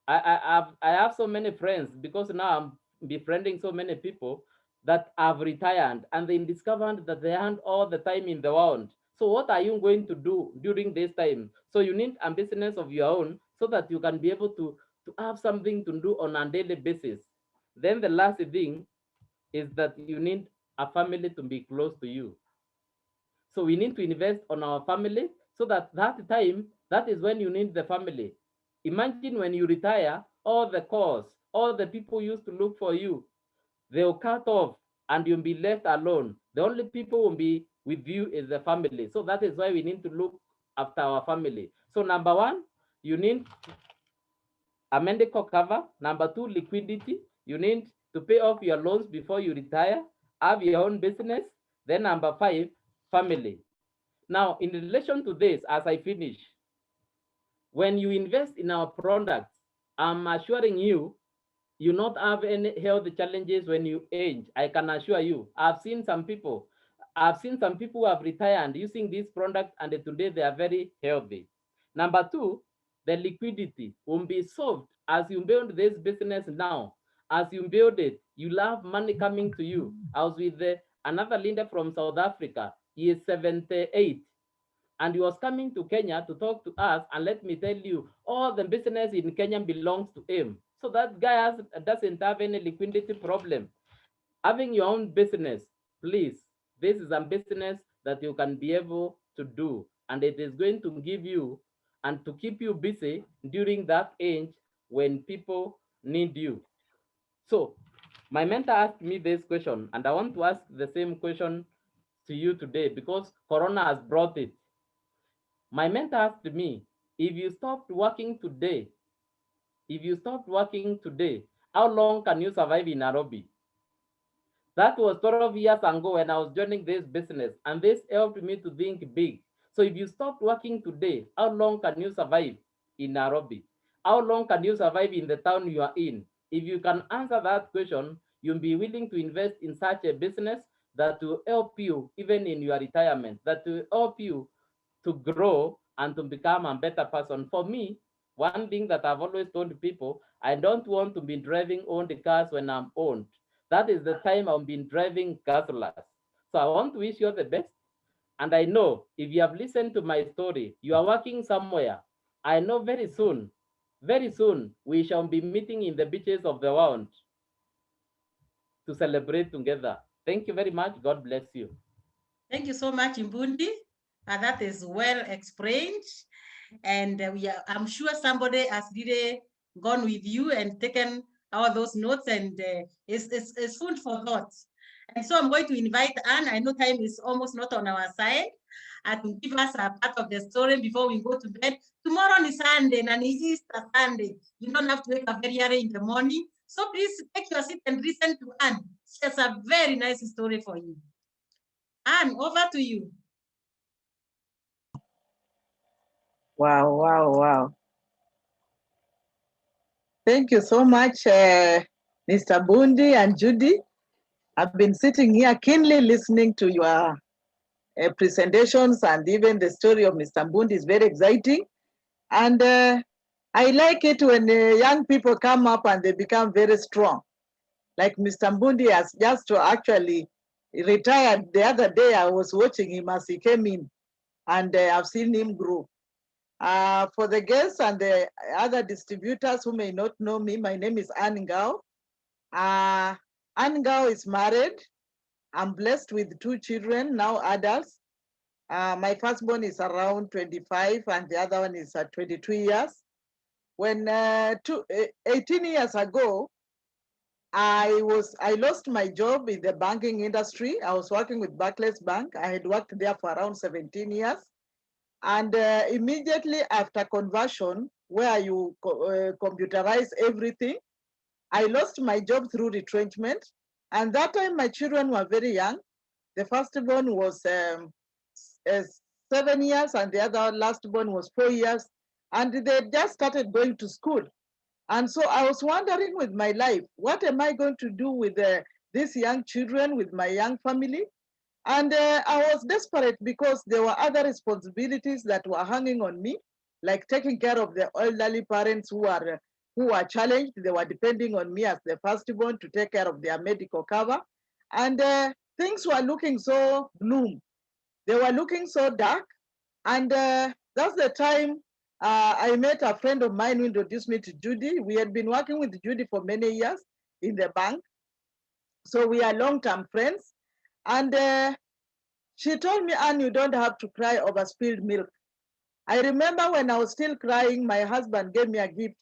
I have so many friends because now I'm befriending so many people that have retired and they discovered that they had all the time in the world. So what are you going to do during this time? So you need a business of your own so that you can be able to have something to do on a daily basis. Then the last thing is that you need a family to be close to you. So we need to invest on our family so that time, that is when you need the family. Imagine when you retire, all the calls, all the people used to look for you, they'll cut off and you'll be left alone. The only people who will be with you is the family. So that is why we need to look after our family. So number 1, you need a medical cover. Number 2, liquidity. You need to pay off your loans before you retire, have your own business. Then number 5, family. Now, in relation to this, as I finish, when you invest in our products, I'm assuring you, you not have any health challenges when you age. I can assure you. I've seen some people who have retired using this product, and today they are very healthy. Number 2, the liquidity will be solved as you build this business now. As you build it, you'll have money coming to you. I was with another leader from South Africa. He is 78. And he was coming to Kenya to talk to us. And let me tell you, all the business in Kenya belongs to him. So that guy doesn't have any liquidity problem. Having your own business, please, this is a business that you can be able to do. And it is going to give you and to keep you busy during that age when people need you. So my mentor asked me this question, and I want to ask the same question to you today because Corona has brought it. My mentor asked me, if you stopped working today, how long can you survive in Nairobi? That was 12 years ago when I was joining this business, and this helped me to think big. So if you stopped working today, how long can you survive in Nairobi? How long can you survive in the town you are in? If you can answer that question, you'll be willing to invest in such a business that will help you even in your retirement, that will help you to grow and to become a better person. For me, one thing that I've always told people, I don't want to be driving owned cars when I'm old. That is the time I've been driving gasolines. So I want to wish you all the best. And I know if you have listened to my story, you are working somewhere. I know very soon, we shall be meeting in the beaches of the world to celebrate together. Thank you very much. God bless you. Thank you so much, Bundi. That is well explained. And I'm sure somebody has really gone with you and taken all those notes, and it's food for thought. And so I'm going to invite Anne. I know time is almost not on our side, to give us a part of the story before we go to bed. Tomorrow is Sunday, and it's Easter Sunday. You don't have to wake up very early in the morning. So please take your seat and listen to Anne. She has a very nice story for you. Anne, over to you. Wow, wow, wow. Thank you so much, Mr. Bundi and Judy. I've been sitting here keenly listening to your presentations, and even the story of Mr. Bundi is very exciting. And I like it when young people come up and they become very strong. Like Mr. Bundi has just actually retired the other day. I was watching him as he came in, and I've seen him grow. For the guests and the other distributors who may not know me, my name is Ngao. Ngao is married. I'm blessed with 2 children, now adults. My firstborn is around 25 and the other one is 22 years. when 18 years ago, I lost my job in the banking industry. I was working with Barclays Bank. I had worked there for around 17 years. And immediately after conversion, where you computerize everything, I lost my job through retrenchment. And that time my children were very young. The firstborn was 7 years and the other lastborn was 4 years. And they just started going to school. And so I was wondering with my life, what am I going to do with these young children, with my young family? And I was desperate because there were other responsibilities that were hanging on me, like taking care of the elderly parents who are challenged. They were depending on me as the firstborn to take care of their medical cover. And things were looking so gloom. They were looking so dark. And that's the time I met a friend of mine who introduced me to Judy. We had been working with Judy for many years in the bank. So we are long-term friends. And she told me, Anne, you don't have to cry over spilled milk. I remember when I was still crying, my husband gave me a gift.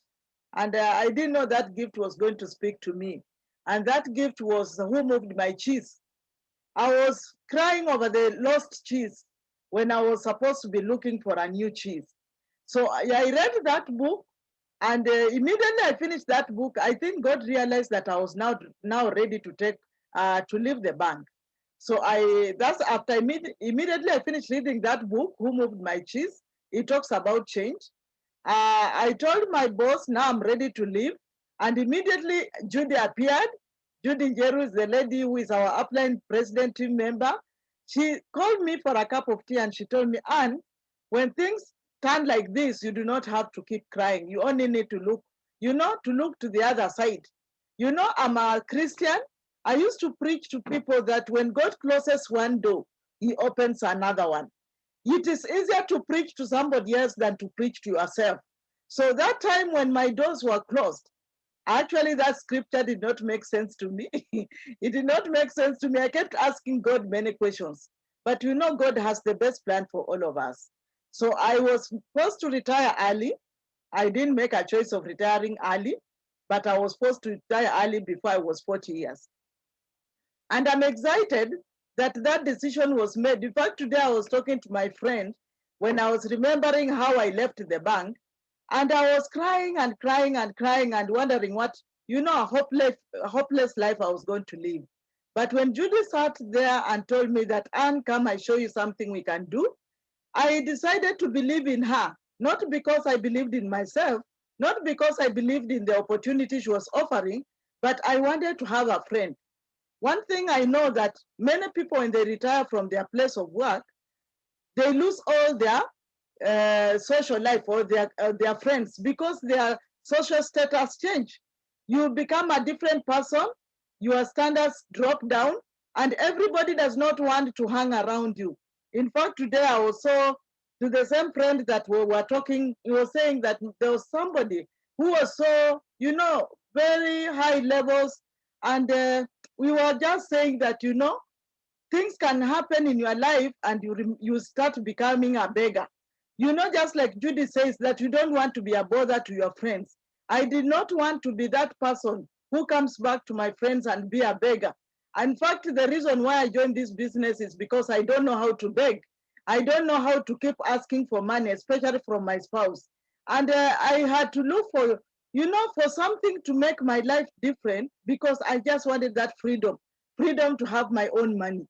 And I didn't know that gift was going to speak to me. And that gift was Who Moved My Cheese. I was crying over the lost cheese when I was supposed to be looking for a new cheese. So I read that book, and immediately I finished that book. I think God realized that I was now ready to leave the bank. So that's after immediately I finished reading that book, Who Moved My Cheese. It talks about change. I told my boss, now I'm ready to leave. And immediately Judy appeared. Judy Njeru is the lady who is our upline president team member. She called me for a cup of tea and she told me, Anne, when things turn like this, you do not have to keep crying. You only need to look, to look to the other side. I'm a Christian. I used to preach to people that when God closes one door, he opens another one. It is easier to preach to somebody else than to preach to yourself. So that time when my doors were closed, actually that scripture did not make sense to me. It did not make sense to me. I kept asking God many questions. But God has the best plan for all of us. So I was forced to retire early. I didn't make a choice of retiring early, but I was forced to retire early before I was 40 years. And I'm excited that that decision was made. In fact, today I was talking to my friend when I was remembering how I left the bank, and I was crying and crying and crying and wondering what, a hopeless life I was going to live. But when Judy sat there and told me that, Anne, come, I show you something we can do, I decided to believe in her, not because I believed in myself, not because I believed in the opportunity she was offering, but I wanted to have a friend. One thing I know that many people, when they retire from their place of work, they lose all their social life or their friends because their social status change. You become a different person, your standards drop down, and everybody does not want to hang around you. In fact, today I was so to the same friend that we were talking, he was saying that there was somebody who was so, very high levels, and we were just saying that, things can happen in your life and you start becoming a beggar. Just like Judy says that you don't want to be a bother to your friends. I did not want to be that person who comes back to my friends and be a beggar. In fact, the reason why I joined this business is because I don't know how to beg. I don't know how to keep asking for money, especially from my spouse. And I had to look for something to make my life different because I just wanted that freedom to have my own money.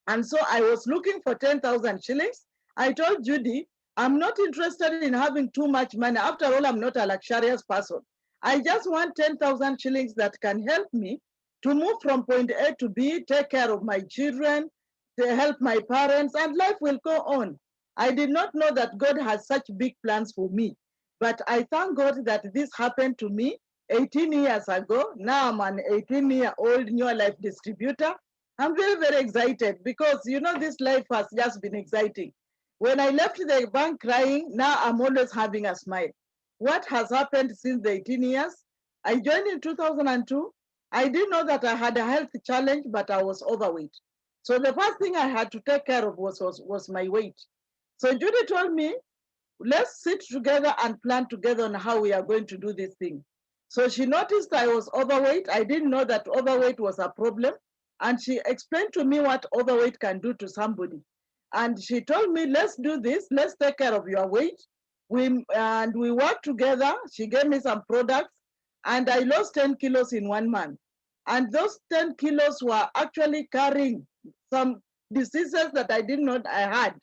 And so I was looking for 10,000 shillings. I told Judy, I'm not interested in having too much money. After all, I'm not a luxurious person. I just want 10,000 shillings that can help me to move from point A to B, take care of my children, to help my parents, and life will go on. I did not know that God has such big plans for me. But I thank God that this happened to me 18 years ago. Now I'm an 18-year-old new life distributor. I'm very, very excited because, this life has just been exciting. When I left the bank crying, now I'm always having a smile. What has happened since the 18 years? I joined in 2002. I didn't know that I had a health challenge, but I was overweight. So the first thing I had to take care of was my weight. So Judy told me, let's sit together and plan together on how we are going to do this thing. So she noticed I was overweight. I didn't know that overweight was a problem. And she explained to me what overweight can do to somebody. And she told me, let's do this. Let's take care of your weight. We worked together. She gave me some products and I lost 10 kilos in 1 month. And those 10 kilos were actually carrying some diseases that I didn't know I had.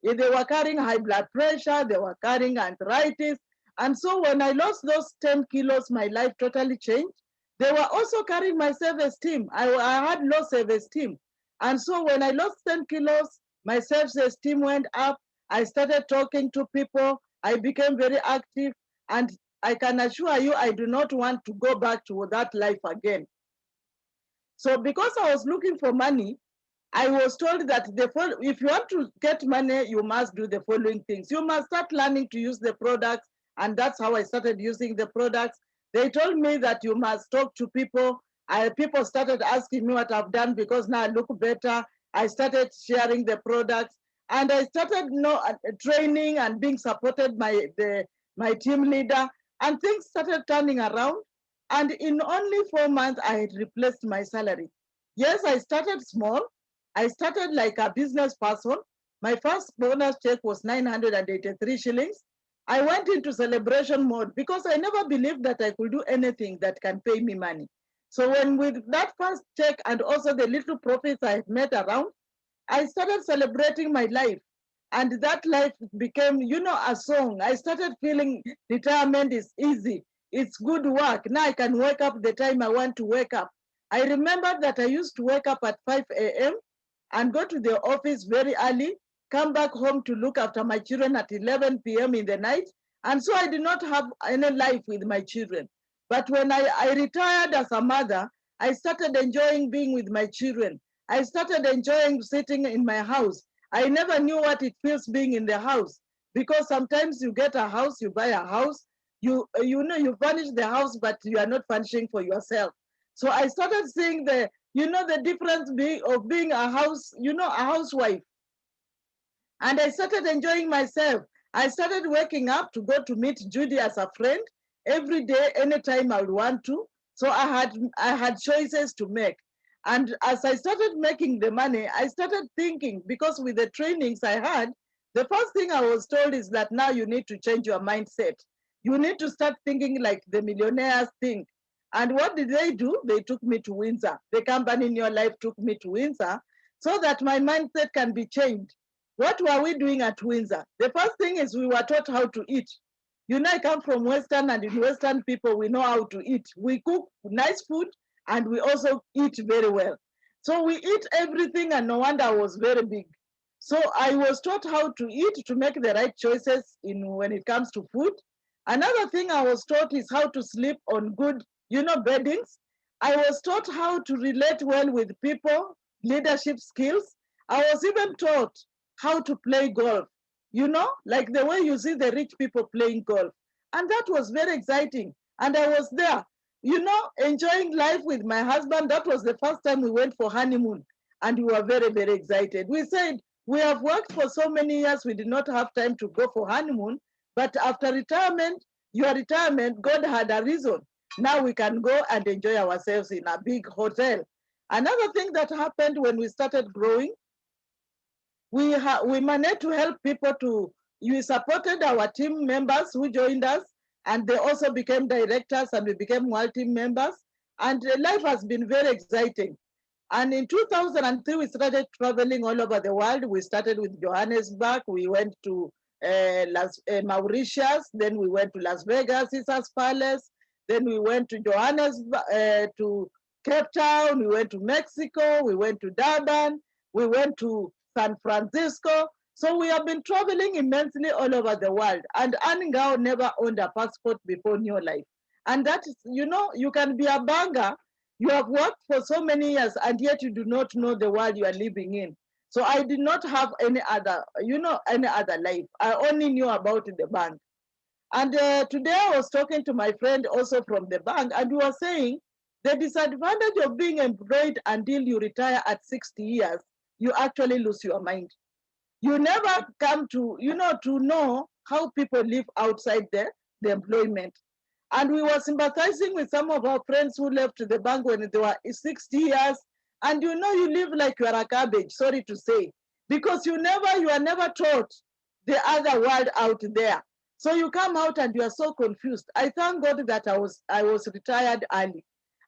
They were carrying high blood pressure, they were carrying arthritis. And so when I lost those 10 kilos, my life totally changed. They were also carrying my self-esteem. I had low self-esteem. And so when I lost 10 kilos, my self-esteem went up. I started talking to people. I became very active. And I can assure you, I do not want to go back to that life again. So because I was looking for money, I was told that if you want to get money, you must do the following things. You must start learning to use the products. And that's how I started using the products. They told me that you must talk to people. People started asking me what I've done because now I look better. I started sharing the products. And I started training and being supported by my team leader. And things started turning around. And in only 4 months, I had replaced my salary. Yes, I started small. I started like a business person. My first bonus check was 983 shillings. I went into celebration mode because I never believed that I could do anything that can pay me money. So when with that first check and also the little profits I had made around, I started celebrating my life. And that life became, a song. I started feeling retirement is easy. It's good work. Now I can wake up the time I want to wake up. I remember that I used to wake up at 5 a.m. and go to the office very early, come back home to look after my children at 11 p.m. in the night. And so I did not have any life with my children. But when I retired as a mother, I started enjoying being with my children. I started enjoying sitting in my house. I never knew what it feels being in the house because sometimes you get a house, you buy a house, you furnish the house, but you are not furnishing for yourself. So I started seeing the difference of being a housewife. And I started enjoying myself. I started waking up to go to meet Judy as a friend every day, anytime I would want to. So I had choices to make. And as I started making the money, I started thinking, because with the trainings I had, the first thing I was told is that now you need to change your mindset. You need to start thinking like the millionaires think. And what did they do? They took me to Windsor. The company in your life took me to Windsor so that my mindset can be changed. What were we doing at Windsor? The first thing is we were taught how to eat. I come from Western, and in Western people, we know how to eat. We cook nice food, and we also eat very well. So we eat everything, and no wonder I was very big. So I was taught how to eat, to make the right choices when it comes to food. Another thing I was taught is how to sleep on good, beddings. I was taught how to relate well with people, leadership skills. I was even taught how to play golf, like the way you see the rich people playing golf. And that was very exciting. And I was there, enjoying life with my husband. That was the first time we went for honeymoon. And we were very, very excited. We said, we have worked for so many years, we did not have time to go for honeymoon. But after your retirement, God had a reason. Now we can go and enjoy ourselves in a big hotel. Another thing that happened when we started growing, we managed to help people we supported our team members who joined us, and they also became directors, and we became world team members. And life has been very exciting. And in 2003, we started traveling all over the world. We started with Johannesburg. We went to Mauritius. Then we went to Las Vegas, Caesar's Palace. Then we went to Johannesburg, to Cape Town. We went to Mexico. We went to Durban. We went to San Francisco. So we have been traveling immensely all over the world. And Ngao never owned a passport before New Life. And that is, you can be a banger. You have worked for so many years, and yet you do not know the world you are living in. So I did not have any other life. I only knew about the bank. And today I was talking to my friend also from the bank, and we were saying the disadvantage of being employed until you retire at 60 years, you actually lose your mind. You never come to know how people live outside the employment. And we were sympathizing with some of our friends who left the bank when they were 60 years. And you know, you live like you are a cabbage, sorry to say, because you are never taught the other world out there. So you come out and you are so confused. I thank God that I was retired early.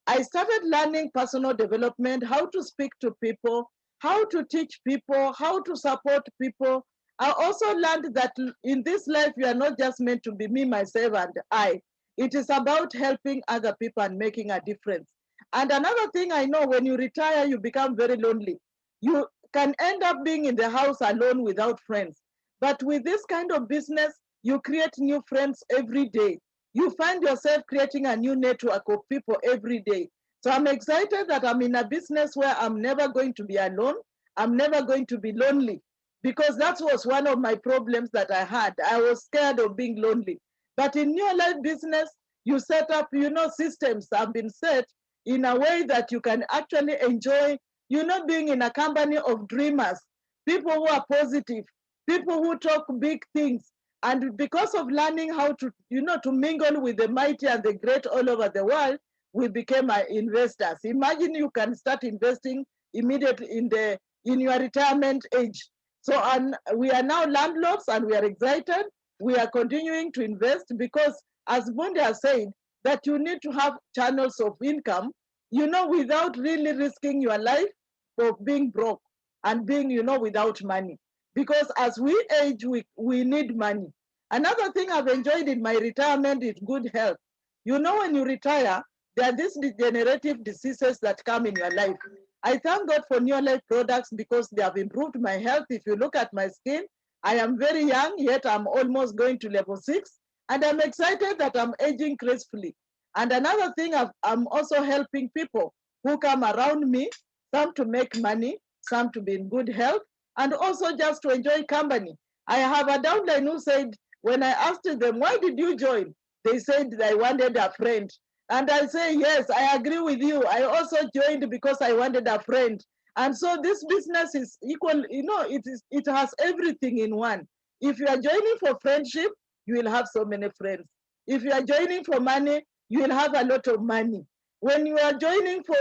I started learning personal development, how to speak to people, how to teach people, how to support people. I also learned that in this life, you are not just meant to be me, myself, and I. It is about helping other people and making a difference. And another thing I know, when you retire, you become very lonely. You can end up being in the house alone without friends. But with this kind of business, you create new friends every day. You find yourself creating a new network of people every day. So I'm excited that I'm in a business where I'm never going to be alone. I'm never going to be lonely, because that was one of my problems that I had. I was scared of being lonely. But in New Life business, you set up, systems have been set in a way that you can actually enjoy, being in a company of dreamers, people who are positive, people who talk big things. And because of learning how to, to mingle with the mighty and the great all over the world, we became investors. Imagine you can start investing immediately in your retirement age. So we are now landlords and we are excited. We are continuing to invest because, as Bundi has said, that you need to have channels of income, without really risking your life of being broke and being, without money. Because as we age, we need money. Another thing I've enjoyed in my retirement is good health. When you retire, there are these degenerative diseases that come in your life. I thank God for New Life products because they have improved my health. If you look at my skin, I am very young, yet I'm almost going to level 6. And I'm excited that I'm aging gracefully. And another thing, I'm also helping people who come around me, some to make money, some to be in good health, and also just to enjoy company. I have a downline who said, when I asked them, why did you join? They said they wanted a friend. And I say, yes, I agree with you. I also joined because I wanted a friend. And so this business is equal, it has everything in one. If you are joining for friendship, you will have so many friends. If you are joining for money, you will have a lot of money. When you are joining for,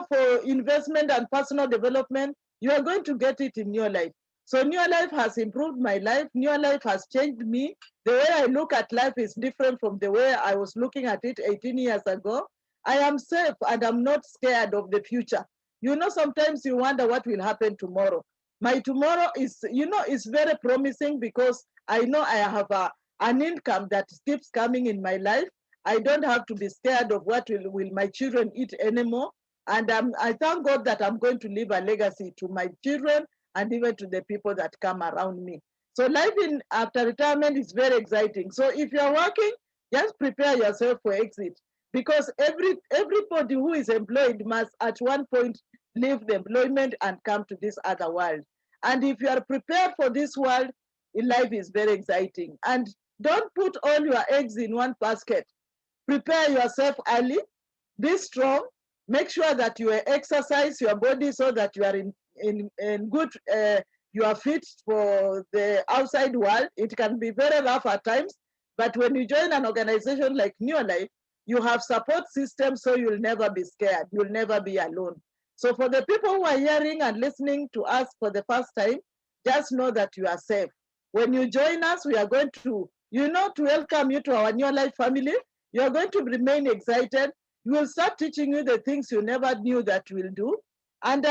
for investment and personal development, you are going to get it in your life. So New Life has improved my life. New Life has changed me. The way I look at life is different from the way I was looking at it 18 years ago. I am safe and I'm not scared of the future. Sometimes you wonder what will happen tomorrow. My tomorrow is very promising because I know I have an income that keeps coming in my life. I don't have to be scared of what will my children eat anymore. And I thank God that I'm going to leave a legacy to my children and even to the people that come around me. So life after retirement is very exciting. So if you're working, just prepare yourself for exit, because everybody who is employed must at one point leave the employment and come to this other world. And if you are prepared for this world, life is very exciting. And don't put all your eggs in one basket. Prepare yourself early, be strong, make sure that you exercise your body so that you are in good, you are fit for the outside world. It can be very rough at times, but when you join an organization like New Life, you have support systems so you'll never be scared, you'll never be alone. So for the people who are hearing and listening to us for the first time, just know that you are safe. When you join us, we are going to, to welcome you to our New Life family. You are going to remain excited. We will start teaching you the things you never knew that we'll do. And,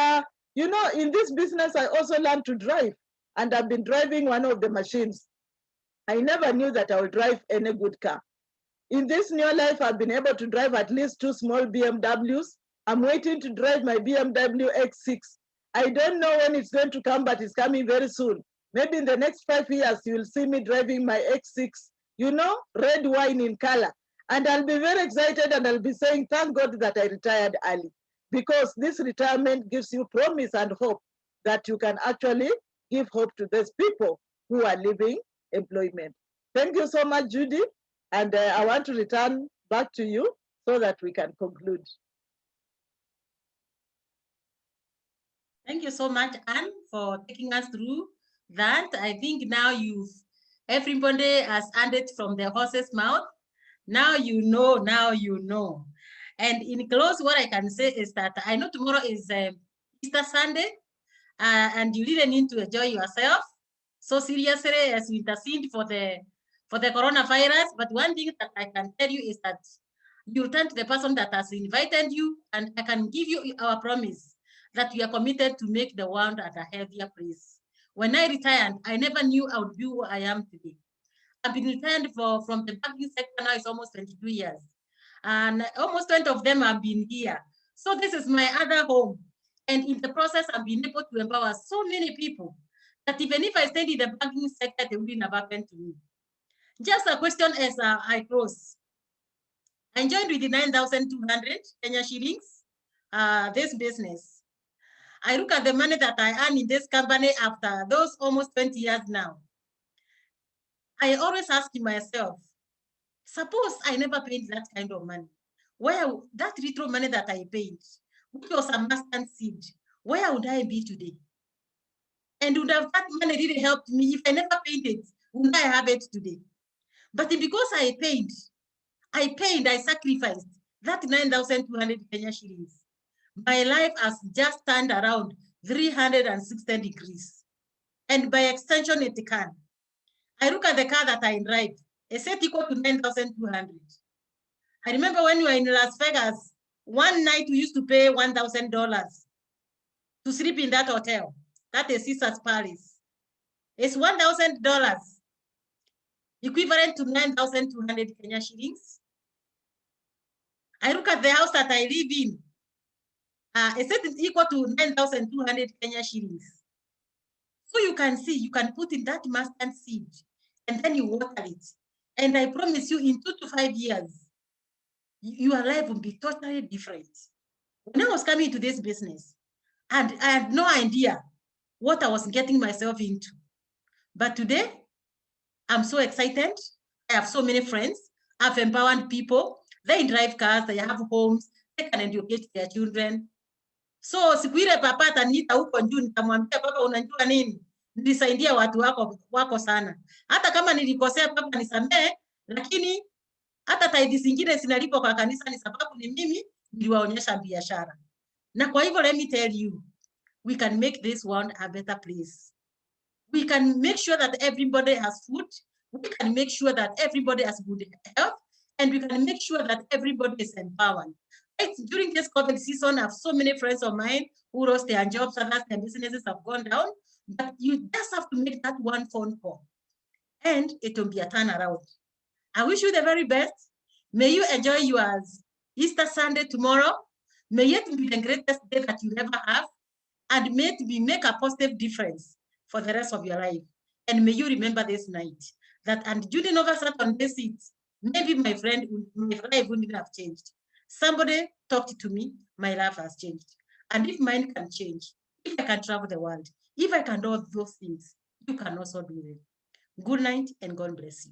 in this business, I also learned to drive. And I've been driving one of the machines. I never knew that I would drive any good car. In this New Life, I've been able to drive at least 2 small BMWs. I'm waiting to drive my BMW X6. I don't know when it's going to come, but it's coming very soon. Maybe in the next 5 years, you'll see me driving my X6, red wine in color. And I'll be very excited and I'll be saying, thank God that I retired early, because this retirement gives you promise and hope that you can actually give hope to those people who are leaving employment. Thank you so much, Judy. And I want to return back to you so that we can conclude. Thank you so much, Anne, for taking us through that. I think now you've Everybody has earned it from the horse's mouth. Now you know, now you know. And in close, what I can say is that I know tomorrow is Easter Sunday, and you really need to enjoy yourself. So seriously, as we intercede for the coronavirus, but one thing that I can tell you is that you turn to the person that has invited you, and I can give you our promise that we are committed to make the world at a healthier place. When I retired, I never knew I would be who I am today. I've been retired from the banking sector now, it's almost 22 years. And almost 20 of them have been here. So this is my other home. And in the process, I've been able to empower so many people that even if I stayed in the banking sector, they wouldn't have happened to me. Just a question as I close. I joined with the 9,200 Kenya shillings, this business. I look at the money that I earn in this company after those almost 20 years now. I always ask myself, suppose I never paid that kind of money. Where that retro money that I paid, which was a mustard seed, where would I be today? And would have that money really helped me if I never paid it? Would I have it today? But because I paid, I sacrificed that 9,200 Kenya shillings. My life has just turned around 360 degrees. And by extension, it can. I look at the car that I drive, it's set equal to 9,200. I remember when we were in Las Vegas, one night we used to pay $1,000 to sleep in that hotel. That is Caesar's Palace. It's $1,000, equivalent to 9,200 Kenya shillings. I look at the house that I live in. It's equal to 9,200 Kenya shillings. So you can see, you can put in that mustard seed and then you water it. And I promise you, in 2 to 5 years, your life will be totally different. When I was coming to this business, and I had no idea what I was getting myself into. But today, I'm so excited. I have so many friends. I've empowered people. They drive cars, they have homes, they can educate their children. So siku ile papa ataniita huko juu, nitamwambia papa, unajua nini? Nilisaidia watu wako sana. Hata kama nilikosea papa nisamee, lakini hata taidi zingine zinalipo kwa kanisa ni sababu ni mimi niliwaonyesha biashara. Na kwa hivyo, let me tell you, we can make this world a better place. We can make sure that everybody has food. We can make sure that everybody has good health. And we can make sure that everybody is empowered. During this COVID season, I have so many friends of mine who lost their jobs, others their businesses have gone down. But you just have to make that one phone call. And it will be a turnaround. I wish you the very best. May you enjoy your Easter Sunday tomorrow. May it be the greatest day that you ever have. And may it be make a positive difference for the rest of your life. And may you remember this night that, and Judith never sat on this seat. Maybe my life wouldn't have changed. Somebody talked to me, my life has changed. And if mine can change, if I can travel the world, if I can do those things, you can also do it. Good night and God bless you.